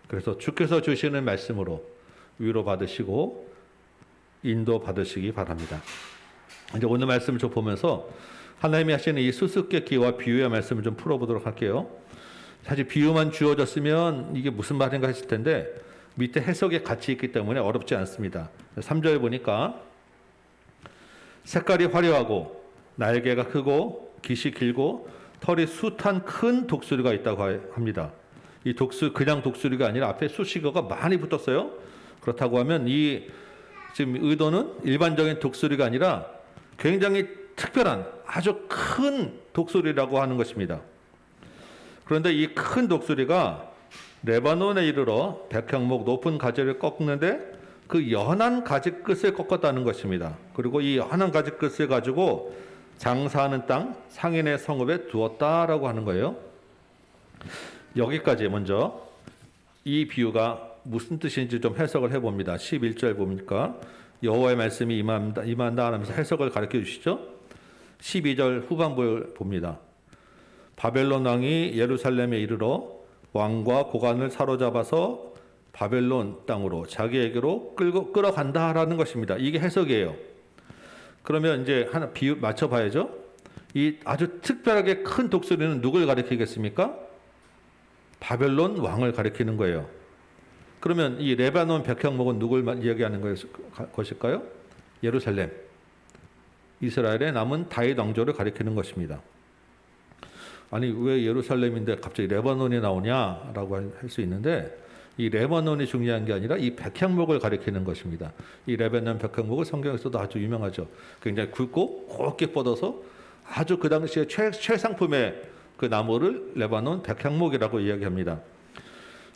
그래서 주께서 주시는 말씀으로 위로받으시고 인도받으시기 바랍니다. 이제 오늘 말씀을 좀 보면서 하나님이 하시는 이 수수께끼와 비유의 말씀을 좀 풀어보도록 할게요. 사실 비유만 주어졌으면 이게 무슨 말인가 했을 텐데 밑에 해석에 같이 있기 때문에 어렵지 않습니다. 3절 보니까 색깔이 화려하고 날개가 크고 깃이 길고 털이 숱한 큰 독수리가 있다고 합니다. 이 그냥 독수리가 아니라 앞에 수식어가 많이 붙었어요. 그렇다고 하면 이 지금 의도는 일반적인 독수리가 아니라 굉장히 특별한 아주 큰 독수리라고 하는 것입니다. 그런데 이 큰 독수리가 레바논에 이르러 백향목 높은 가지를 꺾는데 그 연한 가지 끝을 꺾었다는 것입니다. 그리고 이 연한 가지 끝을 가지고 장사하는 땅 상인의 성읍에 두었다라고 하는 거예요. 여기까지 먼저 이 비유가 무슨 뜻인지 좀 해석을 해봅니다. 11절 보니까 여호와의 말씀이 임한다 하면서 해석을 가르쳐 주시죠. 12절 후반부를 봅니다. 바벨론 왕이 예루살렘에 이르러 왕과 고관을 사로잡아서 바벨론 땅으로 자기에게로 끌어간다라는 것입니다. 이게 해석이에요. 그러면 이제 하나 비유 맞춰봐야죠. 이 아주 특별하게 큰 독수리는 누굴 가리키겠습니까? 바벨론 왕을 가리키는 거예요. 그러면 이 레바논 백향목은 누굴 이야기하는 것일까요? 예루살렘, 이스라엘의 남은 다윗 왕조를 가리키는 것입니다. 아니 왜 예루살렘인데 갑자기 레바논이 나오냐라고 할 수 있는데 이 레바논이 중요한 게 아니라 이 백향목을 가리키는 것입니다. 이 레바논 백향목은 성경에서도 아주 유명하죠. 굉장히 굵고 곱게 뻗어서 아주 그 당시에 최상품의 그 나무를 레바논 백향목이라고 이야기합니다.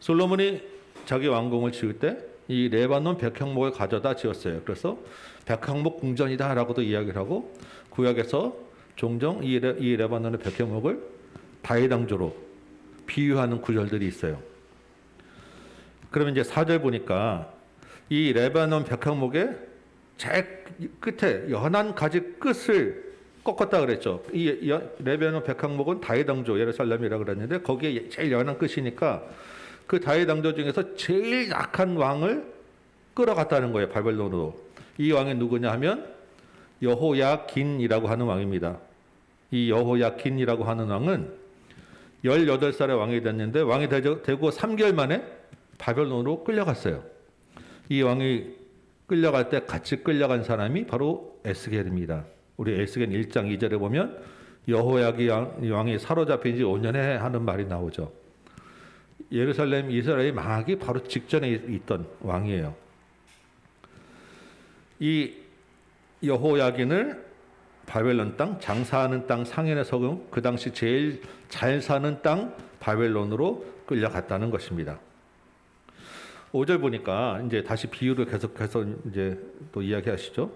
솔로몬이 자기 왕궁을 지을 때 이 레바논 백향목을 가져다 지었어요. 그래서 백향목 궁전이다라고도 이야기를 하고 구약에서 종종 이 레바논의 백향목을 다윗 왕조로 비유하는 구절들이 있어요. 그러면 이제 4절 보니까 이 레바논 백향목의 제 끝에 연한 가지 끝을 꺾었다 그랬죠. 이 레바논 백향목은 다윗 왕조 예루살렘이라고 그랬는데 거기에 제일 연한 끝이니까 그 다윗 왕조 중에서 제일 약한 왕을 끌어갔다는 거예요. 바벨론으로. 이 왕이 누구냐 하면 여호야긴이라고 하는 왕입니다. 이 여호야긴이라고 하는 왕은 18살에 왕이 됐는데 왕이 되고 3개월 만에 바벨론으로 끌려갔어요. 이 왕이 끌려갈 때 같이 끌려간 사람이 바로 에스겔입니다. 우리 에스겔 1장 2절에 보면 여호야긴 왕이 사로잡힌 지 5년에 하는 말이 나오죠. 예루살렘 이스라엘이 망하기 바로 직전에 있던 왕이에요. 이 여호야긴을 바벨론 땅, 장사하는 땅 상인의 서금, 그 당시 제일 잘 사는 땅 바벨론으로 끌려갔다는 것입니다. 5절 보니까 이제 다시 비유를 계속해서 이제 또 이야기하시죠.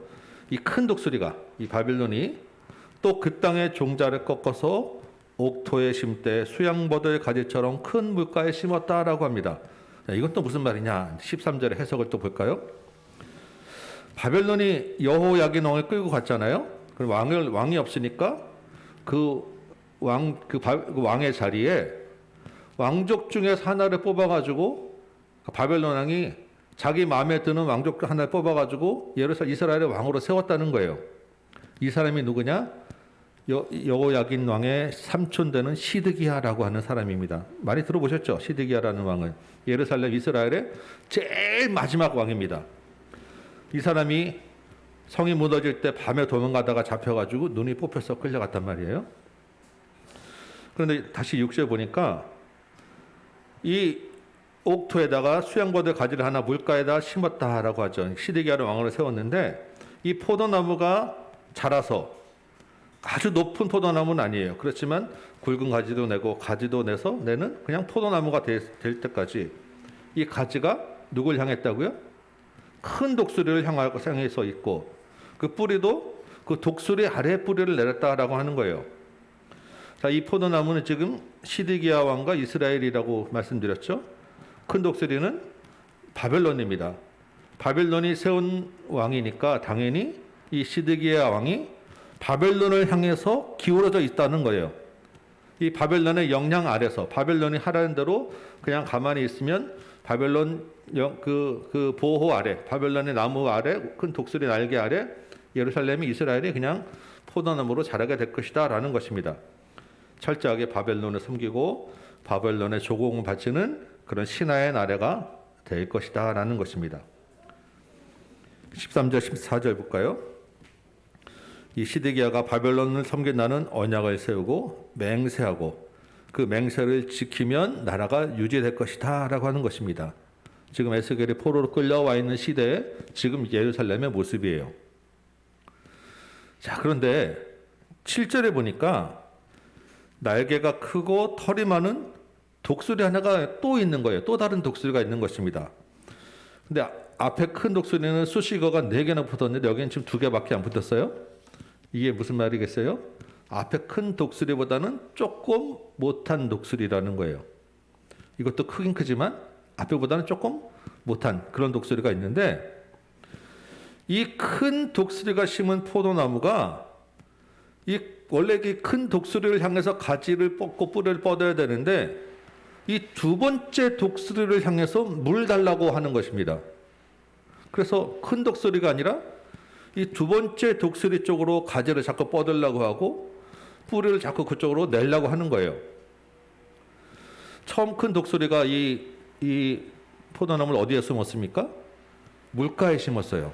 이 큰 독수리가 이 바벨론이 또 그 땅의 종자를 꺾어서 옥토에 심되 수양버들 가지처럼 큰 물가에 심었다라고 합니다. 자, 이건 또 무슨 말이냐? 13절의 해석을 또 볼까요? 바벨론이 여호야긴 왕을 끌고 갔잖아요. 그럼 왕이 없으니까 그 왕의 자리에 왕족 중에서 하나를 뽑아가지고 바벨론 왕이 자기 마음에 드는 왕족 하나를 뽑아가지고 이스라엘의 왕으로 세웠다는 거예요. 이 사람이 누구냐? 여호야긴 왕의 삼촌 되는 시드기야라고 하는 사람입니다. 많이 들어보셨죠? 시드기야라는 왕은 예루살렘 이스라엘의 제일 마지막 왕입니다. 이 사람이 성이 무너질 때 밤에 도망가다가 잡혀가지고 눈이 뽑혀서 끌려갔단 말이에요. 그런데 다시 6절 보니까 이 옥토에다가 수양버들 가지를 하나 물가에다 심었다라고 하죠. 시드기야를 왕으로 세웠는데 이 포도나무가 자라서 아주 높은 포도나무는 아니에요. 그렇지만 굵은 가지도 내고 가지도 내서 내는 그냥 포도나무가 될 때까지 이 가지가 누굴 향했다고요? 큰 독수리를 향해서 있고 그 뿌리도 그 독수리 아래 뿌리를 내렸다라고 하는 거예요. 자, 이 포도나무는 지금 시드기야 왕과 이스라엘이라고 말씀드렸죠. 큰 독수리는 바벨론입니다. 바벨론이 세운 왕이니까 당연히 이 시드기야 왕이 바벨론을 향해서 기울어져 있다는 거예요. 이 바벨론의 영향 아래서 바벨론이 하라는 대로 그냥 가만히 있으면 바벨론 그 보호 아래, 바벨론의 나무 아래, 큰 독수리 날개 아래 예루살렘이 이스라엘이 그냥 포도나무로 자라게 될 것이다라는 것입니다. 철저하게 바벨론을 섬기고 바벨론의 조공을 바치는 그런 신하의 나라가 될 것이다라는 것입니다. 13절, 14절 볼까요? 이 시드기야가 바벨론을 섬긴다는 언약을 세우고 맹세하고 그 맹세를 지키면 나라가 유지될 것이다라고 하는 것입니다. 지금 에스겔이 포로로 끌려와 있는 시대에 지금 예루살렘의 모습이에요. 자, 그런데 7절에 보니까 날개가 크고 털이 많은 독수리 하나가 또 있는 거예요. 또 다른 독수리가 있는 것입니다. 근데 앞에 큰 독수리는 수식어가 4개나 붙었는데 여기는 지금 2개밖에 안 붙었어요. 이게 무슨 말이겠어요? 앞에 큰 독수리보다는 조금 못한 독수리라는 거예요. 이것도 크긴 크지만 앞에보다는 조금 못한 그런 독수리가 있는데, 이 큰 독수리가 심은 포도나무가 원래 이 큰 독수리를 향해서 가지를 뻗고 뿌리를 뻗어야 되는데 이 두 번째 독수리를 향해서 물 달라고 하는 것입니다. 그래서 큰 독수리가 아니라 이 두 번째 독수리 쪽으로 가지를 자꾸 뻗으려고 하고 뿌리를 자꾸 그쪽으로 내려고 하는 거예요. 처음 큰 독수리가 이 포도나무를 어디에 심었습니까? 물가에 심었어요.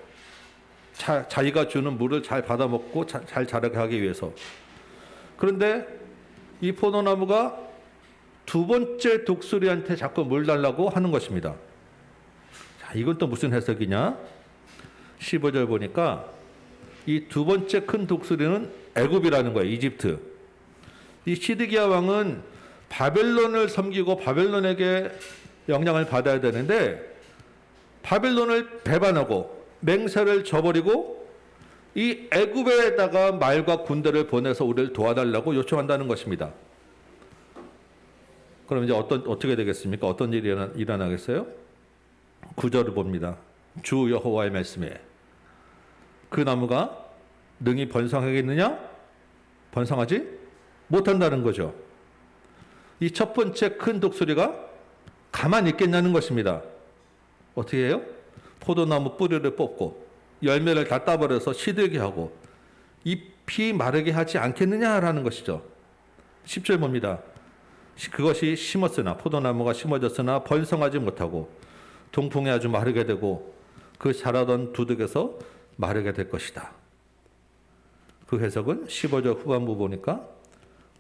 자기가 주는 물을 잘 받아먹고 잘 자라게 하기 위해서. 그런데 이 포도나무가 두 번째 독수리한테 자꾸 물 달라고 하는 것입니다. 자, 이건 또 무슨 해석이냐? 15절 보니까 이 두 번째 큰 독수리는 애굽이라는 거예요. 이집트. 이 시드기야 왕은 바벨론을 섬기고 바벨론에게 영향을 받아야 되는데 바벨론을 배반하고 맹세를 저버리고 이 애굽에다가 말과 군대를 보내서 우리를 도와달라고 요청한다는 것입니다. 그럼 이제 어떻게 되겠습니까? 어떤 일이 일어나겠어요? 9절을 봅니다. 주 여호와의 말씀에 그 나무가 능히 번성하겠느냐? 번성하지 못한다는 거죠. 이 첫 번째 큰 독수리가 가만히 있겠냐는 것입니다. 어떻게 해요? 포도나무 뿌리를 뽑고 열매를 다 따버려서 시들게 하고 잎이 마르게 하지 않겠느냐라는 것이죠. 10절 봅니다. 그것이 심었으나 포도나무가 심어졌으나 번성하지 못하고 동풍에 아주 마르게 되고 그 자라던 두둑에서 마르게 될 것이다. 그 해석은 15절 후반부 보니까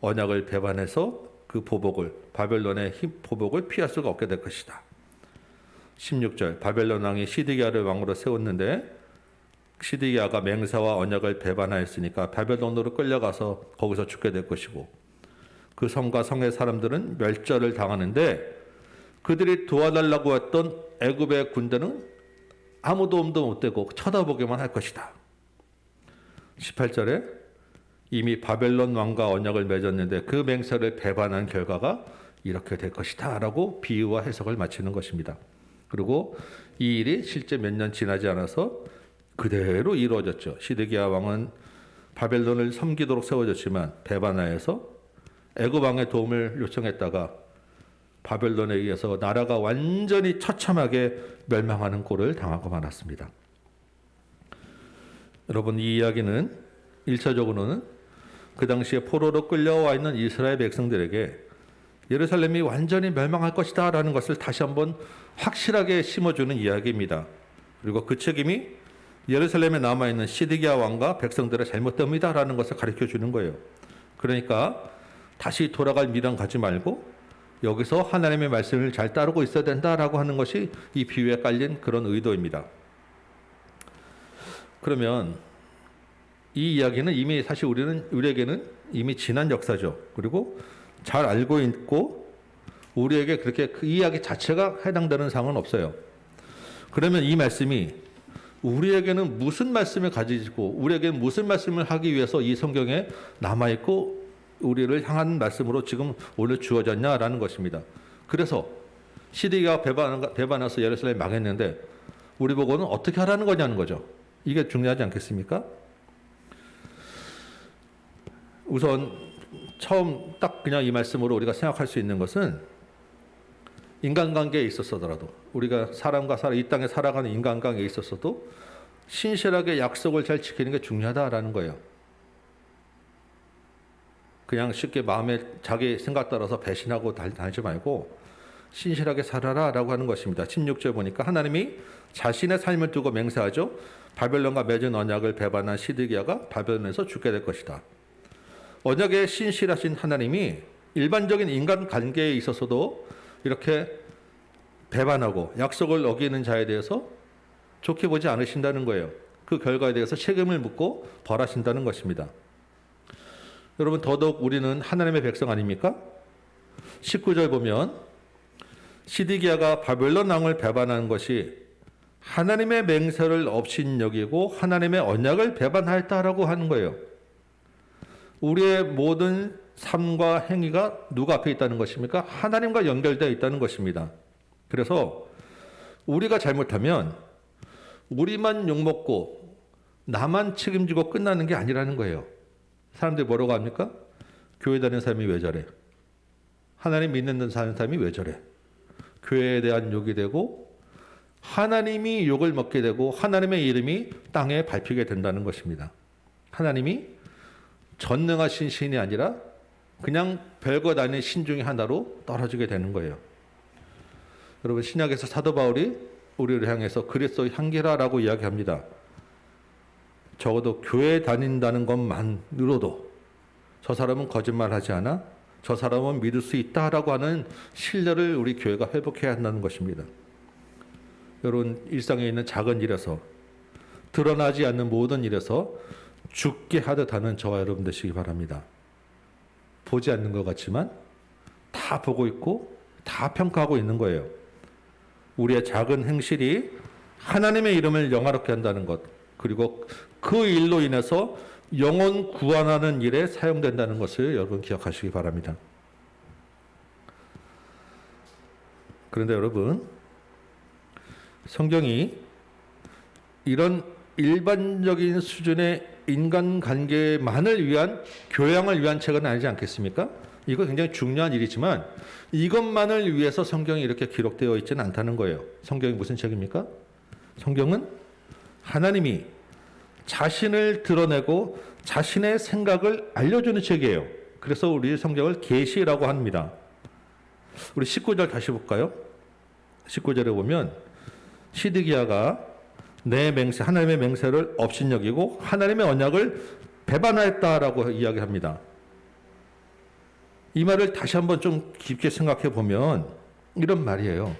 언약을 배반해서 그 보복을 바벨론의 힘 보복을 피할 수가 없게 될 것이다. 16절 바벨론 왕이 시드기야를 왕으로 세웠는데 시드기야가 맹세와 언약을 배반하였으니까 바벨론으로 끌려가서 거기서 죽게 될 것이고 그 성과 성의 사람들은 멸절을 당하는데 그들이 도와달라고 했던 애굽의 군대는 아무 도움도 못 되고 쳐다보기만 할 것이다. 18절에 이미 바벨론 왕과 언약을 맺었는데 그 맹세를 배반한 결과가 이렇게 될 것이다 라고 비유와 해석을 마치는 것입니다. 그리고 이 일이 실제 몇 년 지나지 않아서 그대로 이루어졌죠. 시드기야 왕은 바벨론을 섬기도록 세워졌지만 배반하여서 애굽 왕의 도움을 요청했다가 바벨론에 의해서 나라가 완전히 처참하게 멸망하는 꼴을 당하고 말았습니다. 여러분, 이 이야기는 1차적으로는 그 당시에 포로로 끌려와 있는 이스라엘 백성들에게 예루살렘이 완전히 멸망할 것이다 라는 것을 다시 한번 확실하게 심어주는 이야기입니다. 그리고 그 책임이 예루살렘에 남아있는 시드기야 왕과 백성들의 잘못됩니다 라는 것을 가르쳐주는 거예요. 그러니까 다시 돌아갈 미련 가지 말고 여기서 하나님의 말씀을 잘 따르고 있어야 된다라고 하는 것이 이 비유에 깔린 그런 의도입니다. 그러면 이 이야기는 이미 사실 우리에게는 이미 지난 역사죠. 그리고 잘 알고 있고 우리에게 그렇게 그 이야기 자체가 해당되는 사항은 없어요. 그러면 이 말씀이 우리에게는 무슨 말씀을 가지고 우리에게는 무슨 말씀을 하기 위해서 이 성경에 남아있고 우리를 향한 말씀으로 지금 오늘 주어졌냐라는 것입니다. 그래서 시드기야가 배반해서 예루살렘이 망했는데 우리 보고는 어떻게 하라는 거냐는 거죠. 이게 중요하지 않겠습니까? 우선 처음 딱 그냥 이 말씀으로 우리가 생각할 수 있는 것은 인간관계에 있어서더라도 우리가 이 땅에 살아가는 인간관계에 있어서도 신실하게 약속을 잘 지키는 게 중요하다라는 거예요. 그냥 쉽게 마음에 자기 생각 따라서 배신하고 다니지 말고 신실하게 살아라라고 하는 것입니다. 16절 보니까 하나님이 자신의 삶을 두고 맹세하죠. 바벨론과 맺은 언약을 배반한 시드기야가 바벨론에서 죽게 될 것이다. 언약에 신실하신 하나님이 일반적인 인간관계에 있어서도 이렇게 배반하고 약속을 어기는 자에 대해서 좋게 보지 않으신다는 거예요. 그 결과에 대해서 책임을 묻고 벌하신다는 것입니다. 여러분 더더욱 우리는 하나님의 백성 아닙니까? 19절 보면 시드기야가 바벨론 왕을 배반한 것이 하나님의 맹세를 업신여기고 하나님의 언약을 배반하였다라고 하는 거예요. 우리의 모든 삶과 행위가 누가 앞에 있다는 것입니까? 하나님과 연결되어 있다는 것입니다. 그래서 우리가 잘못하면 우리만 욕먹고 나만 책임지고 끝나는 게 아니라는 거예요. 사람들이 뭐라고 합니까? 교회 다니는 사람이 왜 저래? 하나님 믿는 사람이 왜 저래? 교회에 대한 욕이 되고 하나님이 욕을 먹게 되고 하나님의 이름이 땅에 밟히게 된다는 것입니다. 하나님이 전능하신 신이 아니라 그냥 별것 아닌 신 중에 하나로 떨어지게 되는 거예요. 여러분 신약에서 사도 바울이 우리를 향해서 그리스도의 향기라라고 이야기합니다. 적어도 교회에 다닌다는 것만으로도 저 사람은 거짓말하지 않아? 저 사람은 믿을 수 있다라고 하는 신뢰를 우리 교회가 회복해야 한다는 것입니다. 여러분 일상에 있는 작은 일에서 드러나지 않는 모든 일에서 죽게 하듯 하는 저와 여러분 되시기 바랍니다. 보지 않는 것 같지만 다 보고 있고 다 평가하고 있는 거예요. 우리의 작은 행실이 하나님의 이름을 영화롭게 한다는 것, 그리고 그 일로 인해서 영혼 구원하는 일에 사용된다는 것을 여러분 기억하시기 바랍니다. 그런데 여러분, 성경이 이런 일반적인 수준의 인간관계만을 위한 교양을 위한 책은 아니지 않겠습니까? 이거 굉장히 중요한 일이지만 이것만을 위해서 성경이 이렇게 기록되어 있지는 않다는 거예요. 성경이 무슨 책입니까? 성경은 하나님이 자신을 드러내고 자신의 생각을 알려주는 책이에요. 그래서 우리 성경을 계시라고 합니다. 우리 19절 다시 볼까요? 19절에 보면 시드기야가 내 맹세, 하나님의 맹세를 업신여기고 하나님의 언약을 배반하였다라고 이야기합니다. 이 말을 다시 한번 좀 깊게 생각해 보면 이런 말이에요.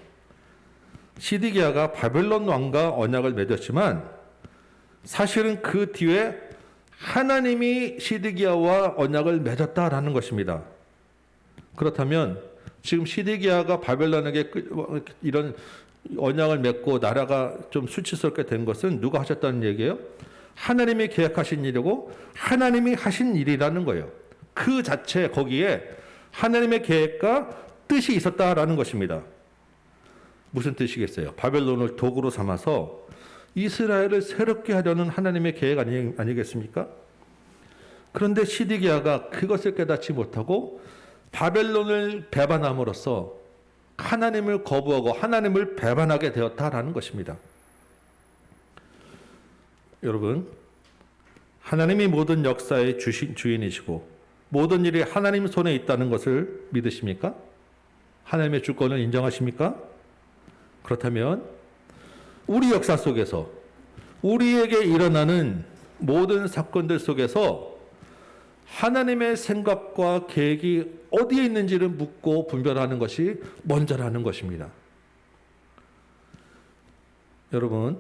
시드기야가 바벨론 왕과 언약을 맺었지만 사실은 그 뒤에 하나님이 시드기야와 언약을 맺었다라는 것입니다. 그렇다면 지금 시드기야가 바벨론에게 이런 언약을 맺고 나라가 좀 수치스럽게 된 것은 누가 하셨다는 얘기예요? 하나님이 계획하신 일이고 하나님이 하신 일이라는 거예요. 그 자체 거기에 하나님의 계획과 뜻이 있었다라는 것입니다. 무슨 뜻이겠어요? 바벨론을 도구로 삼아서 이스라엘을 새롭게 하려는 하나님의 계획 아니겠습니까? 그런데 시드기야가 그것을 깨닫지 못하고 바벨론을 배반함으로써 하나님을 거부하고 하나님을 배반하게 되었다라는 것입니다. 여러분, 하나님이 모든 역사의 주인이시고 모든 일이 하나님 손에 있다는 것을 믿으십니까? 하나님의 주권을 인정하십니까? 그렇다면 우리 역사 속에서 우리에게 일어나는 모든 사건들 속에서 하나님의 생각과 계획이 어디에 있는지를 묻고 분별하는 것이 먼저라는 것입니다. 여러분,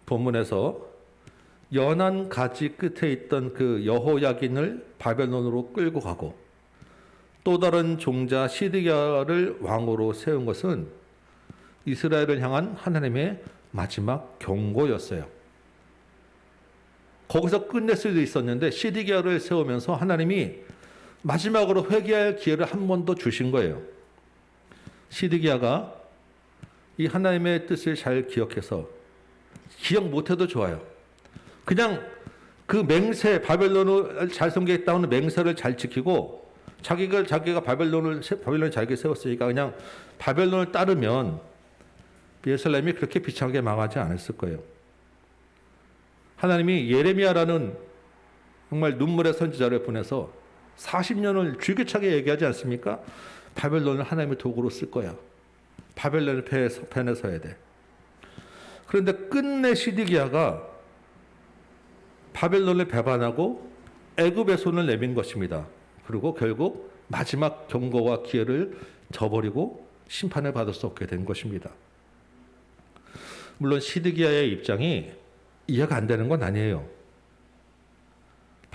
본문에서 연한 가지 끝에 있던 그 여호야긴을 바벨론으로 끌고 가고 또 다른 종자 시드기야를 왕으로 세운 것은 이스라엘을 향한 하나님의 마지막 경고였어요. 거기서 끝낼 수도 있었는데 시드기야를 세우면서 하나님이 마지막으로 회개할 기회를 한 번 더 주신 거예요. 시드기야가 이 하나님의 뜻을 잘 기억해서 기억 못해도 좋아요. 그냥 그 맹세, 바벨론을 잘 섬기겠다는 맹세를 잘 지키고 자기가 바벨론을 자기가 세웠으니까 그냥 바벨론을 따르면 예루살렘이 그렇게 비참하게 망하지 않았을 거예요. 하나님이 예레미야라는 정말 눈물의 선지자를 보내서 40년을 줄기차게 얘기하지 않습니까? 바벨론을 하나님의 도구로 쓸 거야. 바벨론을 편에 서야 돼. 그런데 끝내 시드기야가 바벨론을 배반하고 애굽의 손을 내민 것입니다. 그리고 결국 마지막 경고와 기회를 저버리고 심판을 받을 수 없게 된 것입니다. 물론 시드기야의 입장이 이해가 안 되는 건 아니에요.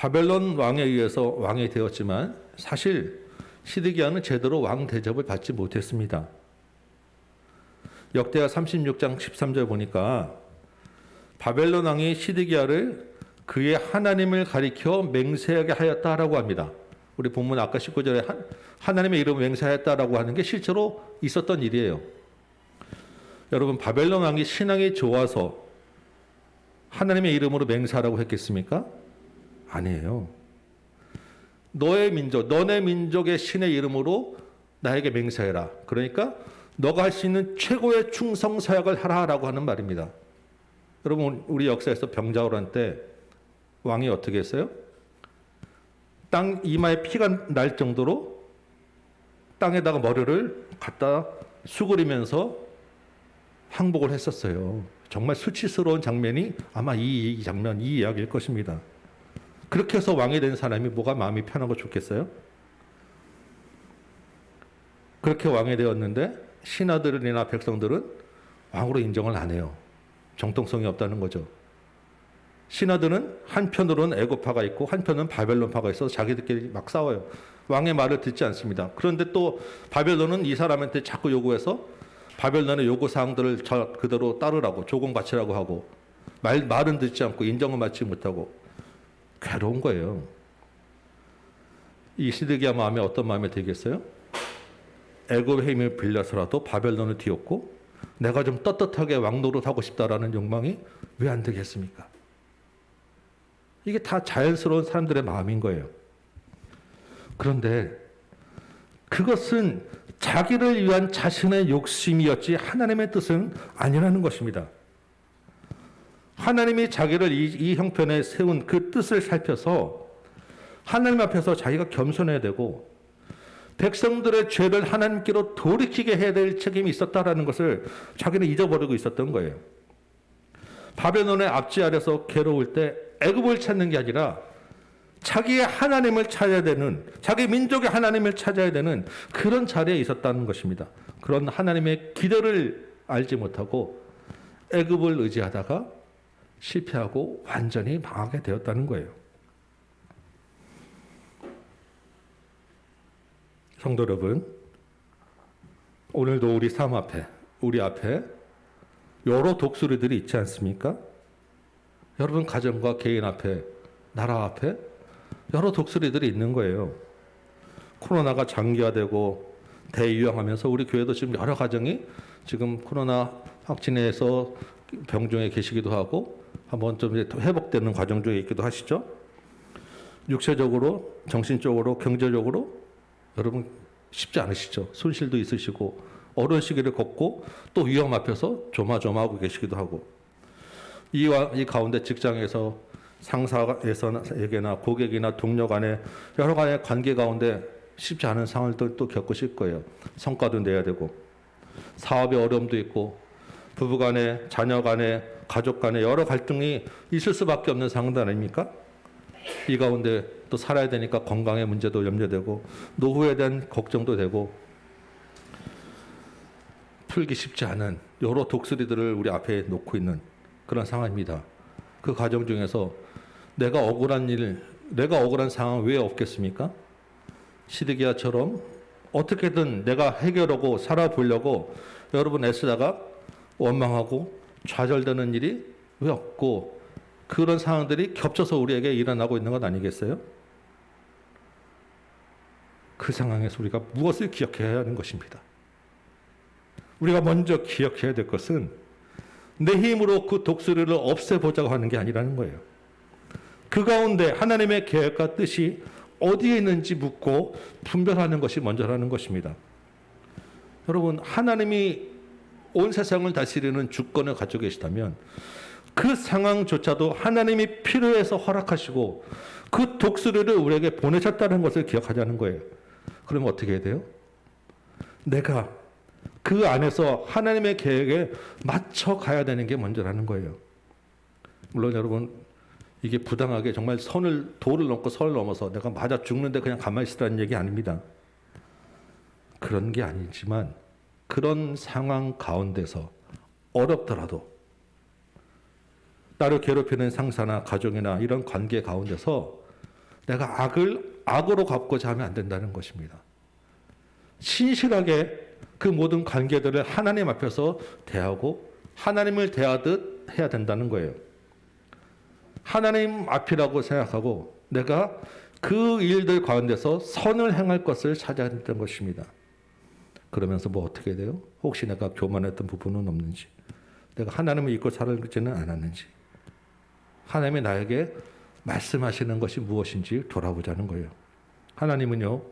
바벨론 왕에 의해서 왕이 되었지만 사실 시드기야는 제대로 왕 대접을 받지 못했습니다. 역대하 36장 13절 보니까 바벨론 왕이 시드기야를 그의 하나님을 가리켜 맹세하게 하였다라고 합니다. 우리 본문 아까 19절에 하나님의 이름을 맹세하였다라고 하는 게 실제로 있었던 일이에요. 여러분, 바벨론 왕이 신앙이 좋아서 하나님의 이름으로 맹세하라고 했겠습니까? 아니에요. 너의 민족, 너네 민족의 신의 이름으로 나에게 맹세해라. 그러니까 너가 할 수 있는 최고의 충성 사역을 하라라고 하는 말입니다. 여러분, 우리 역사에서 병자호란 때 왕이 어떻게 했어요? 땅 이마에 피가 날 정도로 땅에다가 머리를 갖다 수그리면서 항복을 했었어요. 정말 수치스러운 장면이 아마 이 장면, 이 이야기일 것입니다. 그렇게 해서 왕이 된 사람이 뭐가 마음이 편하고 좋겠어요? 그렇게 왕이 되었는데 신하들이나 백성들은 왕으로 인정을 안 해요. 정통성이 없다는 거죠. 신하들은 한편으로는 애굽파가 있고 한편은 바벨론파가 있어서 자기들끼리 막 싸워요. 왕의 말을 듣지 않습니다. 그런데 또 바벨론은 이 사람한테 자꾸 요구해서 바벨론의 요구사항들을 그대로 따르라고 조공 바치라고 하고 말은 듣지 않고 인정을 받지 못하고 괴로운 거예요. 이 시드기야 마음에 어떤 마음이 들겠어요? 애굽의 힘을 빌려서라도 바벨론을 뒤엎고 내가 좀 떳떳하게 왕노릇하고 싶다라는 욕망이 왜 안 되겠습니까? 이게 다 자연스러운 사람들의 마음인 거예요. 그런데 그것은 자기를 위한 자신의 욕심이었지 하나님의 뜻은 아니라는 것입니다. 하나님이 자기를 이 형편에 세운 그 뜻을 살펴서 하나님 앞에서 자기가 겸손해야 되고 백성들의 죄를 하나님께로 돌이키게 해야 될 책임이 있었다라는 것을 자기는 잊어버리고 있었던 거예요. 바벨론의 압지 아래서 괴로울 때 애굽을 찾는 게 아니라 자기의 하나님을 찾아야 되는, 자기 민족의 하나님을 찾아야 되는 그런 자리에 있었다는 것입니다. 그런 하나님의 기도를 알지 못하고 애굽을 의지하다가 실패하고 완전히 망하게 되었다는 거예요. 성도 여러분, 오늘도 우리 삶 앞에, 우리 앞에 여러 독수리들이 있지 않습니까? 여러분 가정과 개인 앞에, 나라 앞에 여러 독수리들이 있는 거예요. 코로나가 장기화되고 대유행하면서 우리 교회도 지금 여러 가정이 지금 코로나 확진해서 병중에 계시기도 하고 한번 좀 회복되는 과정 중에 있기도 하시죠. 육체적으로, 정신적으로, 경제적으로 여러분 쉽지 않으시죠. 손실도 있으시고 어려운 시기를 걷고 또 위험 앞에서 조마조마하고 계시기도 하고 이 가운데 직장에서 상사에게나 고객이나 동료 간에 여러 가지 관계 가운데 쉽지 않은 상황을 또 겪으실 거예요. 성과도 내야 되고 사업의 어려움도 있고 부부 간에 자녀 간에 가족 간에 여러 갈등이 있을 수밖에 없는 상황 아닙니까? 이 가운데 또 살아야 되니까 건강의 문제도 염려되고 노후에 대한 걱정도 되고 풀기 쉽지 않은 여러 독수리들을 우리 앞에 놓고 있는 그런 상황입니다. 그 과정 중에서 내가 억울한 상황 왜 없겠습니까? 시드기야처럼 어떻게든 내가 해결하고 살아보려고 여러분 애쓰다가 원망하고 좌절되는 일이 왜 없고 그런 상황들이 겹쳐서 우리에게 일어나고 있는 것 아니겠어요? 그 상황에서 우리가 무엇을 기억해야 하는 것입니다. 우리가 먼저 기억해야 될 것은 내 힘으로 그 독수리를 없애보자고 하는 게 아니라는 거예요. 그 가운데 하나님의 계획과 뜻이 어디에 있는지 묻고 분별하는 것이 먼저라는 것입니다. 여러분, 하나님이 온 세상을 다스리는 주권을 가지고 계시다면 그 상황조차도 하나님이 필요해서 허락하시고 그 독수리를 우리에게 보내셨다는 것을 기억하자는 거예요. 그러면 어떻게 해야 돼요? 내가 그 안에서 하나님의 계획에 맞춰 가야 되는 게 먼저라는 거예요. 물론 여러분 이게 부당하게 정말 돌을 넘고 선을 넘어서 내가 맞아 죽는데 그냥 가만히 있으라는 얘기 아닙니다. 그런 게 아니지만 그런 상황 가운데서 어렵더라도 나를 괴롭히는 상사나 가족이나 이런 관계 가운데서 내가 악을 악으로 갚고자 하면 안 된다는 것입니다. 신실하게 그 모든 관계들을 하나님 앞에서 대하고 하나님을 대하듯 해야 된다는 거예요. 하나님 앞이라고 생각하고 내가 그 일들 가운데서 선을 행할 것을 찾아야 된다는 것입니다. 그러면서 뭐 어떻게 돼요? 혹시 내가 교만했던 부분은 없는지, 내가 하나님을 잊고 살지는 않았는지, 하나님이 나에게 말씀하시는 것이 무엇인지 돌아보자는 거예요. 하나님은요,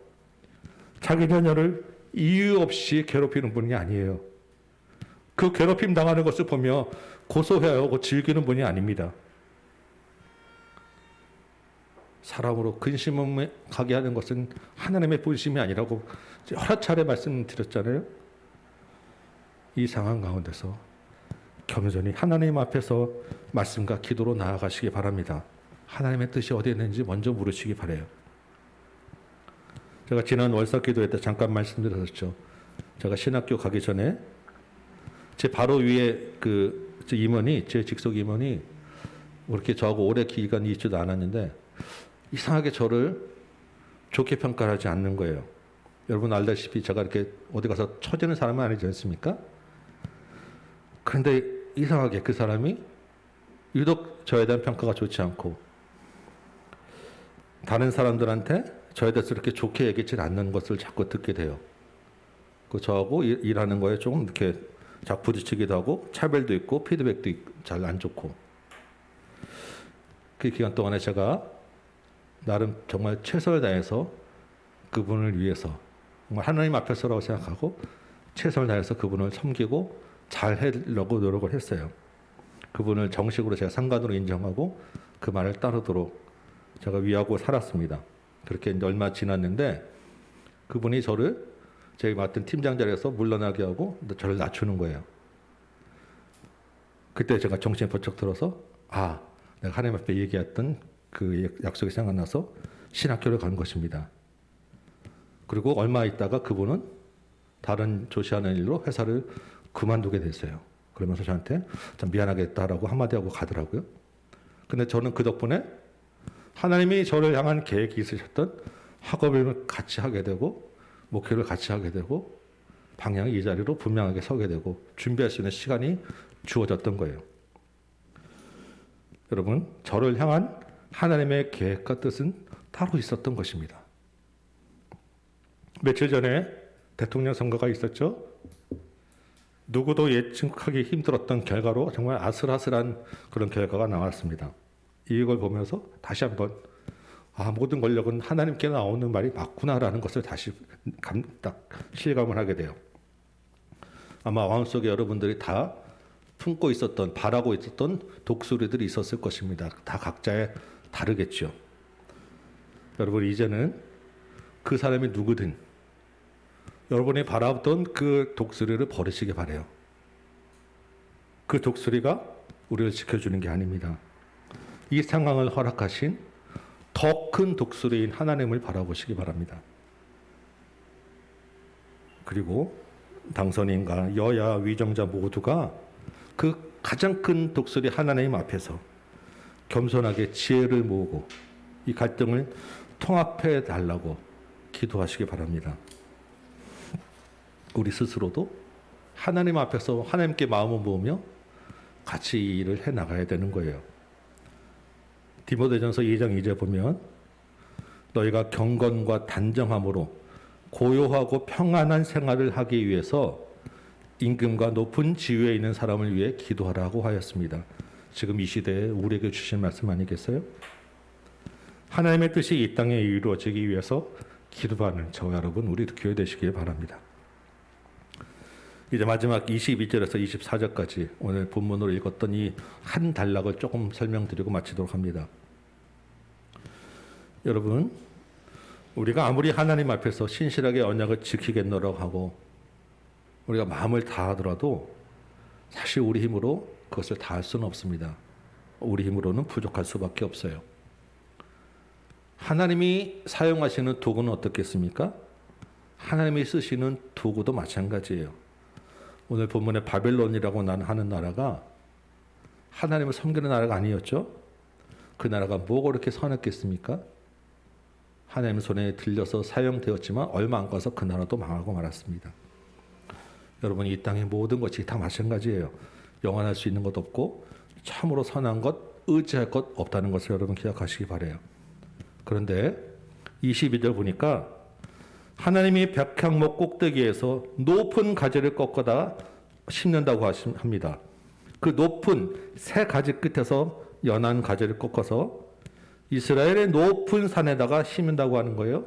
자기 자녀를 이유 없이 괴롭히는 분이 아니에요. 그 괴롭힘 당하는 것을 보며 고소해하고 즐기는 분이 아닙니다. 사람으로 근심을 가게 하는 것은 하나님의 본심이 아니라고 여러 차례 말씀드렸잖아요. 이 상황 가운데서 겸손히 하나님 앞에서 말씀과 기도로 나아가시기 바랍니다. 하나님의 뜻이 어디에 있는지 먼저 물으시기 바라요. 제가 지난 월삭 기도회 때 잠깐 말씀드렸죠. 제가 신학교 가기 전에 제 바로 위에 제 임원이, 제 직속 임원이 그렇게 저하고 오래 기간이 있지도 않았는데 이상하게 저를 좋게 평가하지 않는 거예요. 여러분 알다시피 제가 이렇게 어디 가서 처지는 사람은 아니지 않습니까? 그런데 이상하게 그 사람이 유독 저에 대한 평가가 좋지 않고 다른 사람들한테 저에 대해서 이렇게 좋게 얘기하지 않는 것을 자꾸 듣게 돼요. 그 저하고 일하는 거에 조금 이렇게 자꾸 부딪히기도 하고 차별도 있고 피드백도 잘 안 좋고, 그 기간 동안에 제가 나름 정말 최선을 다해서 그분을 위해서 정말 하나님 앞에서라고 생각하고 최선을 다해서 그분을 섬기고 잘 하려고 노력을 했어요. 그분을 정식으로 제가 상관으로 인정하고 그 말을 따르도록 제가 위하고 살았습니다. 그렇게 얼마 지났는데 그분이 저를 제가 맡은 팀장 자리에서 물러나게 하고 저를 낮추는 거예요. 그때 제가 정신이 번쩍 들어서 내가 하나님 앞에 얘기했던 그 약속이 생각나서 신학교를 간 것입니다. 그리고 얼마 있다가 그분은 다른 조시하는 일로 회사를 그만두게 됐어요. 그러면서 저한테 참 미안하겠다라고 한마디 하고 가더라고요. 근데 저는 그 덕분에 하나님이 저를 향한 계획이 있으셨던 학업을 같이 하게 되고 목회를 같이 하게 되고 방향이 이 자리로 분명하게 서게 되고 준비할 수 있는 시간이 주어졌던 거예요. 여러분, 저를 향한 하나님의 계획과 뜻은 따로 있었던 것입니다. 며칠 전에 대통령 선거가 있었죠. 누구도 예측하기 힘들었던 결과로 정말 아슬아슬한 그런 결과가 나왔습니다. 이걸 보면서 다시 한번 모든 권력은 하나님께 나오는 말이 맞구나라는 것을 다시 딱 실감을 하게 돼요. 아마 마음속에 여러분들이 다 품고 있었던, 바라고 있었던 독수리들이 있었을 것입니다. 다 각자의 다르겠죠. 여러분, 이제는 그 사람이 누구든 여러분이 바라보던 그 독수리를 버리시기 바라요. 그 독수리가 우리를 지켜주는 게 아닙니다. 이 상황을 허락하신 더 큰 독수리인 하나님을 바라보시기 바랍니다. 그리고 당선인과 여야 위정자 모두가 그 가장 큰 독수리 하나님 앞에서 겸손하게 지혜를 모으고 이 갈등을 통합해 달라고 기도하시기 바랍니다. 우리 스스로도 하나님 앞에서 하나님께 마음을 모으며 같이 이 일을 해나가야 되는 거예요. 디모데전서 2장 2절 보면 너희가 경건과 단정함으로 고요하고 평안한 생활을 하기 위해서 임금과 높은 지위에 있는 사람을 위해 기도하라고 하였습니다. 지금 이 시대에 우리에게 주신 말씀 아니겠어요? 하나님의 뜻이 이 땅에 이루어지기 위해서 기도하는 저와 여러분, 우리 교회 되시길 바랍니다. 이제 마지막 22절에서 24절까지 오늘 본문으로 읽었던 이 한 단락을 조금 설명드리고 마치도록 합니다. 여러분, 우리가 아무리 하나님 앞에서 신실하게 언약을 지키겠노라고 하고 우리가 마음을 다하더라도 사실 우리 힘으로 그것을 다 할 수는 없습니다. 우리 힘으로는 부족할 수밖에 없어요. 하나님이 사용하시는 도구는 어떻겠습니까? 하나님이 쓰시는 도구도 마찬가지예요. 오늘 본문에 바벨론이라고 하는 나라가 하나님을 섬기는 나라가 아니었죠. 그 나라가 뭐가 그렇게 선했겠습니까? 하나님 손에 들려서 사용되었지만 얼마 안 가서 그 나라도 망하고 말았습니다. 여러분, 이 땅의 모든 것이 다 마찬가지예요. 영원할 수 있는 것 없고 참으로 선한 것, 의지할 것 없다는 것을 여러분 기억하시기 바라요. 그런데 22절 보니까 하나님이 백향목 꼭대기에서 높은 가지를 꺾어다 심는다고 합니다. 그 높은 새 가지 끝에서 연한 가지를 꺾어서 이스라엘의 높은 산에다가 심는다고 하는 거예요.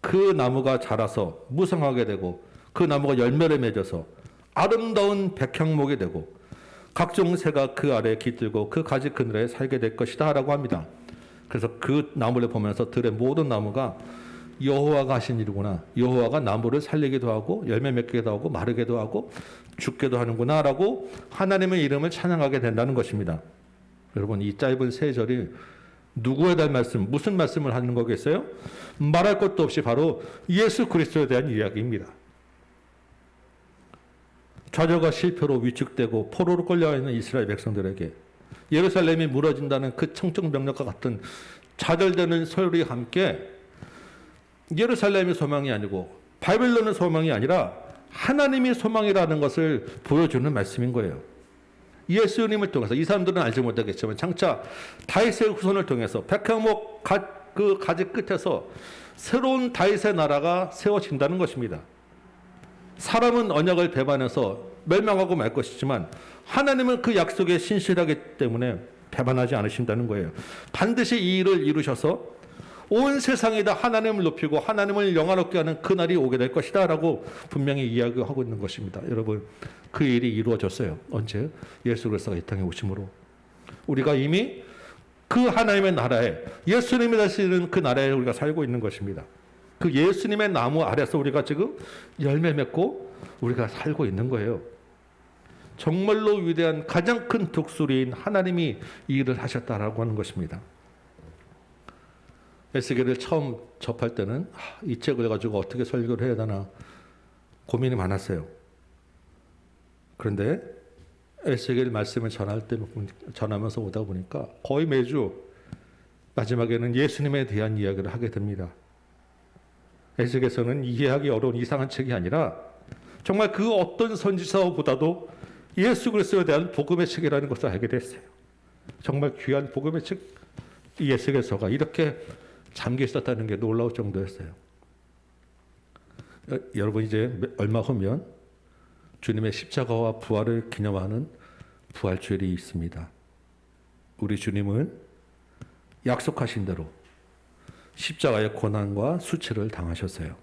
그 나무가 자라서 무성하게 되고 그 나무가 열매를 맺어서 아름다운 백향목이 되고 각종 새가 그 아래에 깃들고 그 가지 그늘에 살게 될 것이다 라고 합니다. 그래서 그 나무를 보면서 들의 모든 나무가 여호와가 하신 일이구나, 여호와가 나무를 살리기도 하고 열매 맺기도 하고 마르게도 하고 죽게도 하는구나 라고 하나님의 이름을 찬양하게 된다는 것입니다. 여러분, 이 짧은 세 절이 누구에 대한 말씀, 무슨 말씀을 하는 거겠어요? 말할 것도 없이 바로 예수 그리스도에 대한 이야기입니다. 좌절과 실패로 위축되고 포로로 끌려있는 이스라엘 백성들에게 예루살렘이 무너진다는 그 청정명령과 같은 좌절되는 소리와 함께 예루살렘이 소망이 아니고 바벨론의 소망이 아니라 하나님이 소망이라는 것을 보여주는 말씀인 거예요. 예수님을 통해서, 이 사람들은 알지 못하겠지만 장차 다윗의 후손을 통해서 백향목 그 가지 끝에서 새로운 다윗의 나라가 세워진다는 것입니다. 사람은 언약을 배반해서 멸망하고 말 것이지만 하나님은 그 약속에 신실하기 때문에 배반하지 않으신다는 거예요. 반드시 이 일을 이루셔서 온 세상이 다 하나님을 높이고 하나님을 영화롭게 하는 그날이 오게 될 것이다 라고 분명히 이야기하고 있는 것입니다. 여러분, 그 일이 이루어졌어요. 언제? 예수 그리스도가 이 땅에 오심으로. 우리가 이미 그 하나님의 나라에, 예수님이 다스리는 그 나라에 우리가 살고 있는 것입니다. 그 예수님의 나무 아래서 우리가 지금 열매 맺고 우리가 살고 있는 거예요. 정말로 위대한 가장 큰 독수리인 하나님이 이 일을 하셨다라고 하는 것입니다. 에스겔을 처음 접할 때는 이 책을 가지고 어떻게 설교를 해야 되나 고민이 많았어요. 그런데 에스겔 말씀을 전하면서 오다 보니까 거의 매주 마지막에는 예수님에 대한 이야기를 하게 됩니다. 에스겔서는 이해하기 어려운 이상한 책이 아니라 정말 그 어떤 선지서보다도 예수 그리스도에 대한 복음의 책이라는 것을 알게 됐어요. 정말 귀한 복음의 책, 이 에스겔서가 이렇게 잠겨 있었다는 게 놀라울 정도였어요. 여러분, 이제 얼마 후면 주님의 십자가와 부활을 기념하는 부활주일이 있습니다. 우리 주님은 약속하신 대로 십자가의 고난과 수치를 당하셨어요.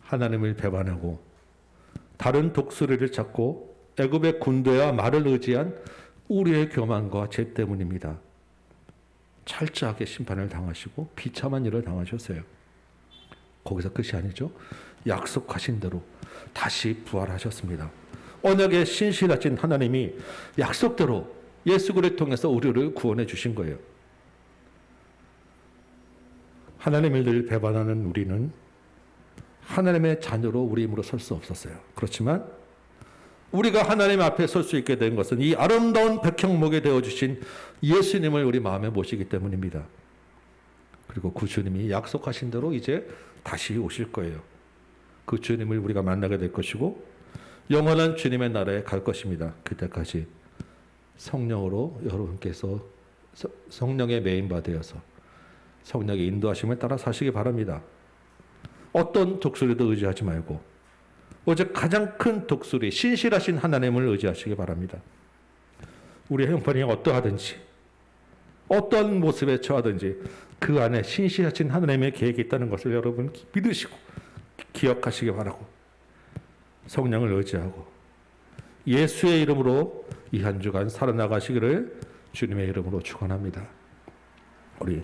하나님을 배반하고 다른 독수리를 찾고 애굽의 군대와 말을 의지한 우리의 교만과 죄 때문입니다. 철저하게 심판을 당하시고 비참한 일을 당하셨어요. 거기서 끝이 아니죠. 약속하신 대로 다시 부활하셨습니다. 언약에 신실하신 하나님이 약속대로 예수 그리스도를 통해서 우리를 구원해 주신 거예요. 하나님을 늘 배반하는 우리는 하나님의 자녀로 우리 힘으로 설 수 없었어요. 그렇지만 우리가 하나님 앞에 설 수 있게 된 것은 이 아름다운 백향목이 되어주신 예수님을 우리 마음에 모시기 때문입니다. 그리고 그 주님이 약속하신 대로 이제 다시 오실 거예요. 그 주님을 우리가 만나게 될 것이고 영원한 주님의 나라에 갈 것입니다. 그때까지 성령으로 여러분께서 성령의 메인바 되어서 성령의 인도하심에 따라 사시기 바랍니다. 어떤 독수리도 의지하지 말고 오직 가장 큰 독수리, 신실하신 하나님을 의지하시기 바랍니다. 우리의 형편이 어떠하든지 어떤 모습에 처하든지 그 안에 신실하신 하나님의 계획이 있다는 것을 여러분 믿으시고 기억하시기 바라고 성령을 의지하고 예수의 이름으로 이 한 주간 살아나가시기를 주님의 이름으로 축원합니다. 우리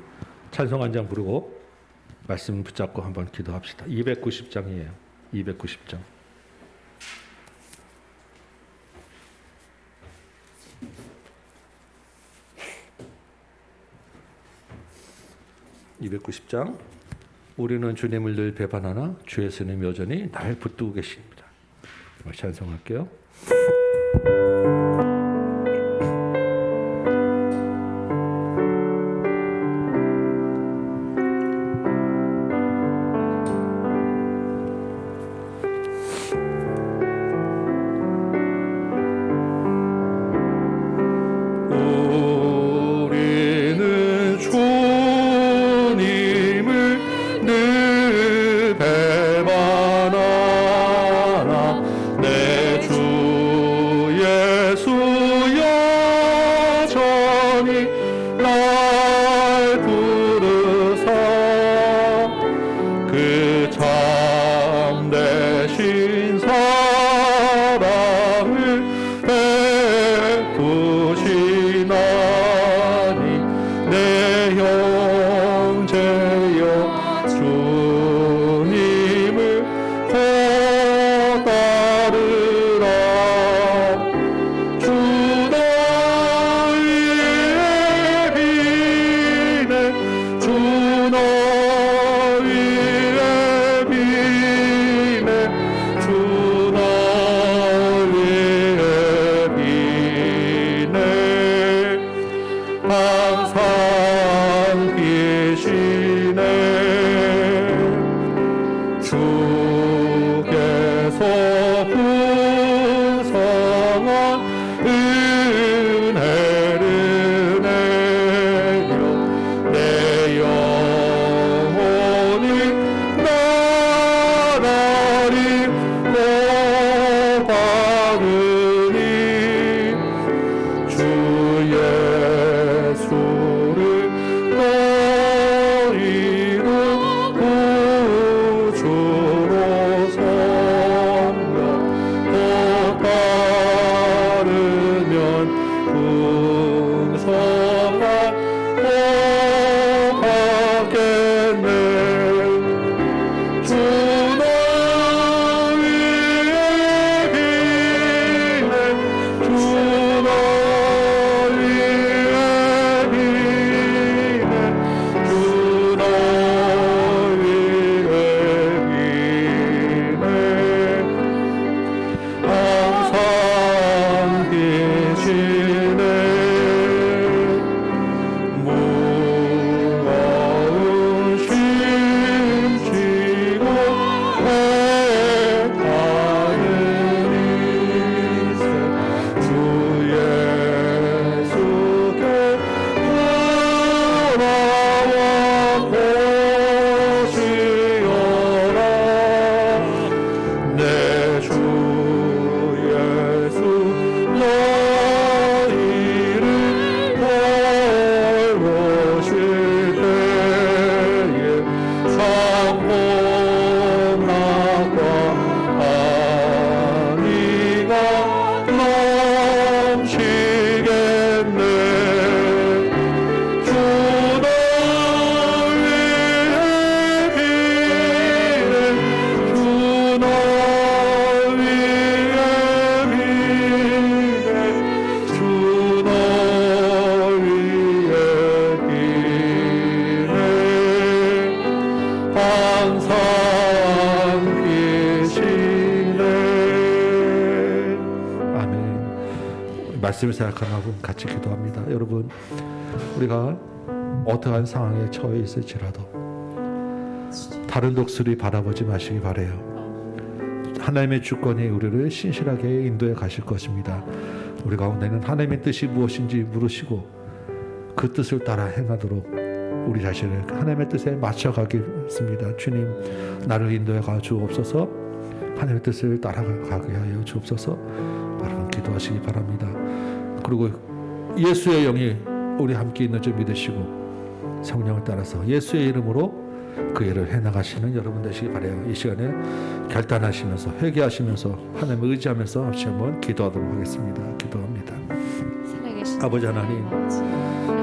찬송 한 장 부르고 말씀 붙잡고 한번 기도합시다. 290장이에요. 290장. (290장) 우리는 주님을 늘 배반하나 주 예수님 여전히 날 붙들고 계십니다. 찬송할게요. 형제여 주님을 곧 따르라. 주 너희의 비네 주 너희의 비네 주 너희의 비네 항상 계시네. 주께서 풍성한 은혜를 내려 내 영혼이 나날이 고바르니 주 예수를 너희로 구주로 섬겨 또 따르면 풍성한 복하겠네. 주 너희의 비네 주 너희의 비네 주 너희의 비네 항상 계시네. 무거운 심지고 애타는 이세 주 예수께 돌아와 보시어라. 내 주 예수 너희를 돌보실 때에 상봉학과 아니가 넘치겠네. 주 너희의 비네 주 너희의 비네 주 너희의 비네 항상 계시네. 아멘. 말씀을 생각하고 같이 기도합니다. 여러분, 우리가 어떠한 상황에 처해 있을지라도 다른 독수리 바라보지 마시기 바래요. 하나님의 주권이 우리를 신실하게 인도해 가실 것입니다. 우리 가운데는 하나님의 뜻이 무엇인지 물으시고 그 뜻을 따라 행하도록 우리 자신을 하나님의 뜻에 맞춰가겠습니다. 주님, 나를 인도해 가 주옵소서. 하나님의 뜻을 따라가게 하여 주옵소서. 여러분 기도하시기 바랍니다. 그리고 예수의 영이 우리 함께 있는 줄 믿으시고 성령을 따라서 예수의 이름으로 그 일을 해나가시는 여러분 되시기 바라요. 이 시간에 결단하시면서 회개하시면서 하나님을 의지하면서 같이 한번 기도하도록 하겠습니다. 기도합니다. 아버지 하나님,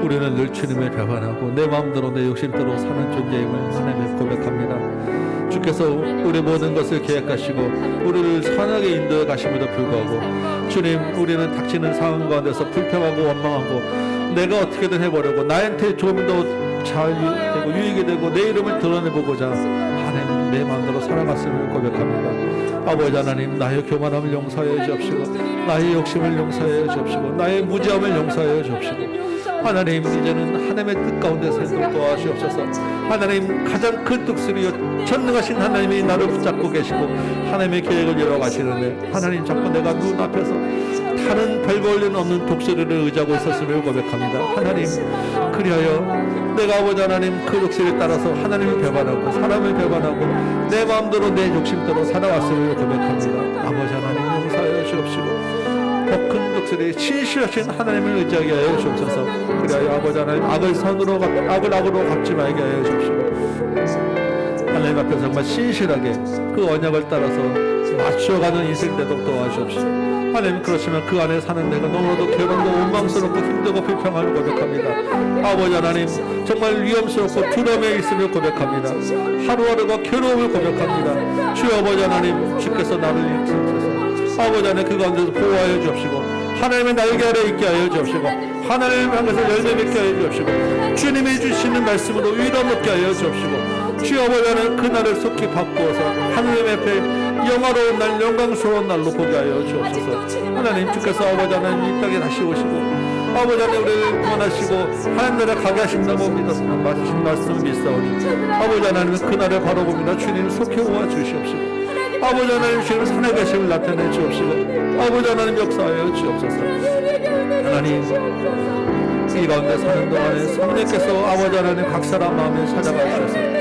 우리는 늘 주님을 배반하고 내 마음대로 내 욕심대로 사는 존재임을 하나님께 고백합니다. 주께서 우리 모든 것을 계획하시고 우리를 선하게 인도해 가심에도 불구하고 주님, 우리는 닥치는 상황 가운데서 불평하고 원망하고 내가 어떻게든 해보려고 나한테 좀 더 잘 되고 유익이 되고 내 이름을 드러내보고자 하나님 내 마음대로 살아갔음을 고백합니다. 아버지 하나님, 나의 교만함을 용서하여 주옵시고 나의 욕심을 용서하여 주옵시고 나의 무지함을 용서하여 주옵시고 하나님, 이제는 하나님의 뜻 가운데 살도록 도와주옵소서. 하나님, 가장 큰 독수리여 전능하신 하나님이 나를 붙잡고 계시고 하나님의 계획을 이뤄가시는데 하나님, 자꾸 내가 눈앞에서 다른 별 볼일 없는 독수리를 의지하고 있었음을 고백합니다. 하나님, 그리하여 내가 아버지 하나님 그 독수리에 따라서 하나님을 배반하고 사람을 배반하고 내 마음대로 내 욕심대로 살아왔음을 고백합니다. 아버지 하나님, 용서하여 주옵시고 더 큰 독수리 신실하신 하나님을 의지하게 하여 주옵소서. 그리하여 아버지 하나님, 악을 악으로 갚지 말게 하여 주옵시고 하나님 앞에서 정말 신실하게 그 언약을 따라서 맞춰가는 인생 되도록 도와주옵시고, 하나님 그렇지만 그 안에 사는 내가 너무나도 괴롭고 원망스럽고 힘들고 불평함을 고백합니다. 아버지 하나님, 정말 위험스럽고 두려움에 있음을 고백합니다. 하루하루가 괴로움을 고백합니다. 주여 아버지 하나님, 주께서 나를 인도하소서. 아버지 하나님, 그 가운데서 보호하여 주옵시고, 하나님의 날개 아래 있게 하여 주옵시고, 하나님을 향해서 열매 맺게 하여 주옵시고, 주님이 주시는 말씀으로 위로 얻게 하여 주옵시고, 주여 아버지 하나님, 그날을 속히 바꾸어서 하나님 앞에 영화로운 날, 영광스러운 날로 보게 하여 주옵소서. 하나님, 주께서 아버지 하나님 이 땅에 다시 오시고 아버지 하나님 우리를 구원하시고 하나님 나라 가게 하신다고 믿어서 마신 말씀을 믿사오니 아버지 하나님 그날을 바라봅니다. 주님 속히 오아 주시옵시고, 아버지 하나님 주님 산에 계심을 나타내 주옵시고, 아버지 하나님 역사하여 주옵소서. 하나님, 이 가운데 사는 동안에 성령께서 아버지 하나님 각 사람 마음에 찾아가주셔서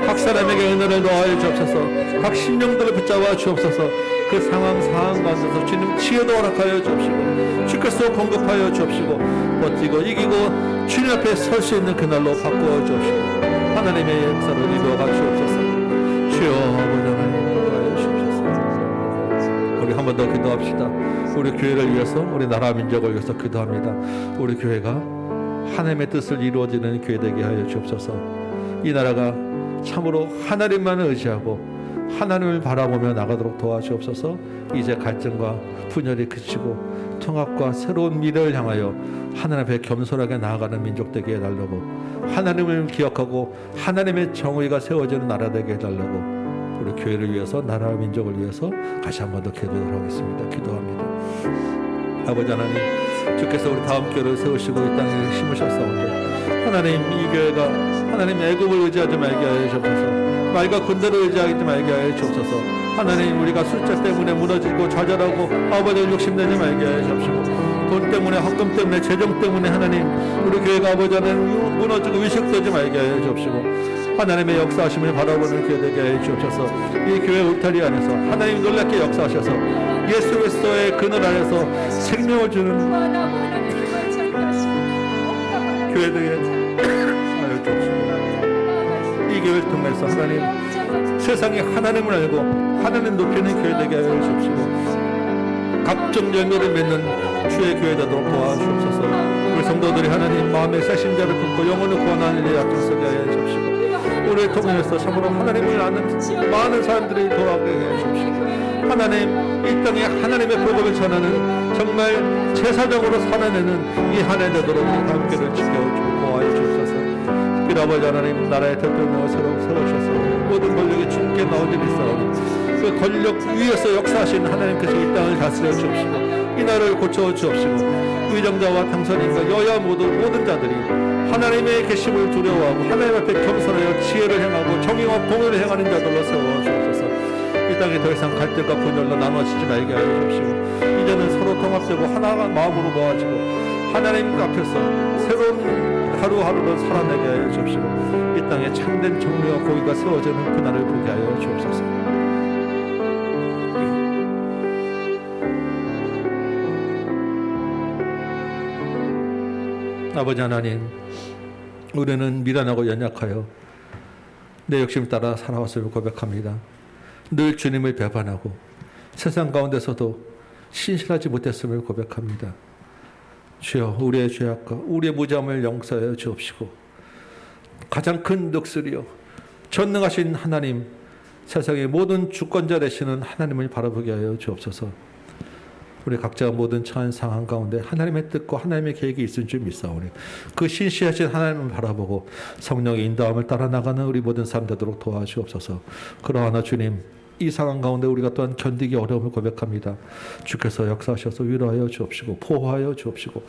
각 사람에게 은혜를 넣어야 주옵소서. 각 심령들을 붙잡아 주옵소서. 그 상황 가운데서 주님 치유도 허락하여 주옵시고, 주께서 공급하여 주옵시고, 버티고 이기고 주님 앞에 설 수 있는 그날로 바꾸어 주옵시고, 하나님의 역사를 이루어가 주옵소서. 주여 아버지 하나님 인도하여 주옵소서. 우리 한 번 더 기도합시다. 우리 교회를 위해서, 우리 나라 민족을 위해서 기도합니다. 우리 교회가 하나님의 뜻을 이루어지는 교회 되게 하여 주옵소서. 이 나라가 참으로 하나님만을 의지하고 하나님을 바라보며 나가도록 도와주옵소서. 이제 갈등과 분열이 그치고 통합과 새로운 미래를 향하여 하나님 앞에 겸손하게 나아가는 민족 되게 해달라고, 하나님을 기억하고 하나님의 정의가 세워지는 나라 되게 해달라고, 우리 교회를 위해서, 나라 민족을 위해서 다시 한 번 더 기도를 하겠습니다. 기도합니다. 아버지 하나님, 주께서 우리 다음 교회를 세우시고 이 땅에 심으셨사온데 하나님, 이 교회가 하나님 애굽을 의지하지 말게 하여 주옵소서. 말과 군대를 의지하지 말게 하여 주옵소서. 하나님, 우리가 숫자 때문에 무너지고 좌절하고 아버지 욕심내지 말게 하여 주옵시고, 돈 때문에, 헌금 때문에, 재정 때문에 하나님 우리 교회가 아버지 하나님 무너지고 위축되지 말게 하여 주옵시고, 하나님의 역사하심을 바라보는 교회 되게 하여 주옵소서. 이 교회 울타리 안에서 하나님 놀랍게 역사하셔서 예수 그리스도의 그늘 안에서 생명을 주는 교회 되게 하여 주옵시고, 이 교회를 통해서 하나님 세상에 하나님을 알고 하나님 높이는 교회 되게 하여 주옵시고, 각종 열매를 맺는 주의 교회 되도록 도와주옵소서. 우리 성도들이 하나님 마음의 새심자를 품고 영혼을 구원하는 일에 앞장서게 하여 주옵시고, 우리를 통해서 참으로 하나님을 아는 많은 사람들이 돌아오게 해 주옵시고, 하나님 이 땅에 하나님의 복음을 전하는 정말 제사장으로 살아내는 이 한 해 되도록 함께를 지켜주고 보호하여 주옵소서. 특별히 아버지 하나님, 나라의 대통령을 새로 세우셔서 모든 권력이 주님께 나오지를 싸우니 그 권력 위에서 역사하신 하나님께서 이 땅을 다스려 주옵시고, 이 나라를 고쳐 주옵시고, 위정자와 당선인과 여야 모든 자들이 하나님의 계심을 두려워하고 하나님 앞에 겸손하여 지혜를 행하고 정의와 공의를 행하는 자들로 세워 주옵소서. 이 땅에 더 이상 갈등과 분열로 나눠지지 말게 하여 주옵시고, 이제는 서로 통합되고 하나가 마음으로 모아지고 하나님 앞에서 새로운 하루하루를 살아내게 하여 주옵시고, 이 땅에 참된 정의와 공의가 세워지는 그날을 보게 하여 주옵소서. 아버지 하나님, 우리는 미련하고 연약하여 내 욕심 따라 살아왔음을 고백합니다. 늘 주님을 배반하고 세상 가운데서도 신실하지 못했음을 고백합니다. 주여, 우리의 죄악과 우리의 무지함을 용서하여 주옵시고, 가장 큰 넋으리여 전능하신 하나님, 세상의 모든 주권자 되시는 하나님을 바라보게 하여 주옵소서. 우리 각자가 모든 처한 상황 가운데 하나님의 뜻과 하나님의 계획이 있을 줄 믿사오니 그 신실하신 하나님을 바라보고 성령의 인도함을 따라 나가는 우리 모든 사람 되도록 도와주옵소서. 그러하나 주님, 이 상황 가운데 우리가 또한 견디기 어려움을 고백합니다. 주께서 역사하셔서 위로하여 주옵시고 보호하여 주옵시고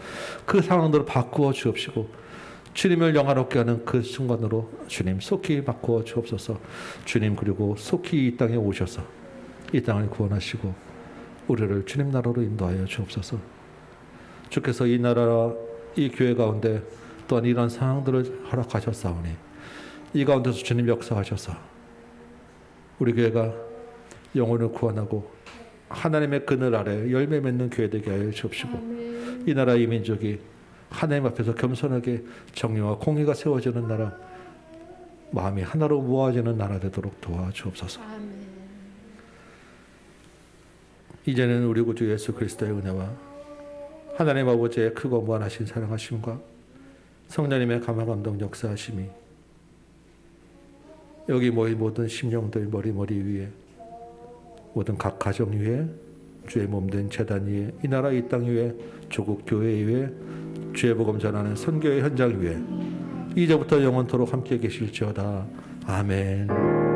그 상황들을 바꾸어 주옵시고 주님을 영화롭게 하는 그 순간으로 주님 속히 바꾸어 주옵소서. 주님, 그리고 속히 이 땅에 오셔서 이 땅을 구원하시고 우리를 주님 나라로 인도하여 주옵소서. 주께서 이 나라와 이 교회 가운데 또한 이런 상황들을 허락하셨사오니 이 가운데서 주님 역사하셔서 우리 교회가 영혼을 구원하고 하나님의 그늘 아래 열매 맺는 교회 되게 하여 주옵시고, 이 나라 이 민족이 하나님 앞에서 겸손하게 정의와 공의가 세워지는 나라, 마음이 하나로 모아지는 나라 되도록 도와주옵소서. 아멘. 이제는 우리 구주 예수 그리스도의 은혜와 하나님 아버지의 크고 무한하신 사랑하심과 성령님의 감화 감동 역사하심이 여기 모인 모든 심령들 머리 위에, 모든 각 가정 위에, 주의 몸된 제단 위에, 이 나라 이 땅 위에, 조국 교회 위에, 주의 복음 전하는 선교의 현장 위에 이제부터 영원토록 함께 계실지어다. 아멘.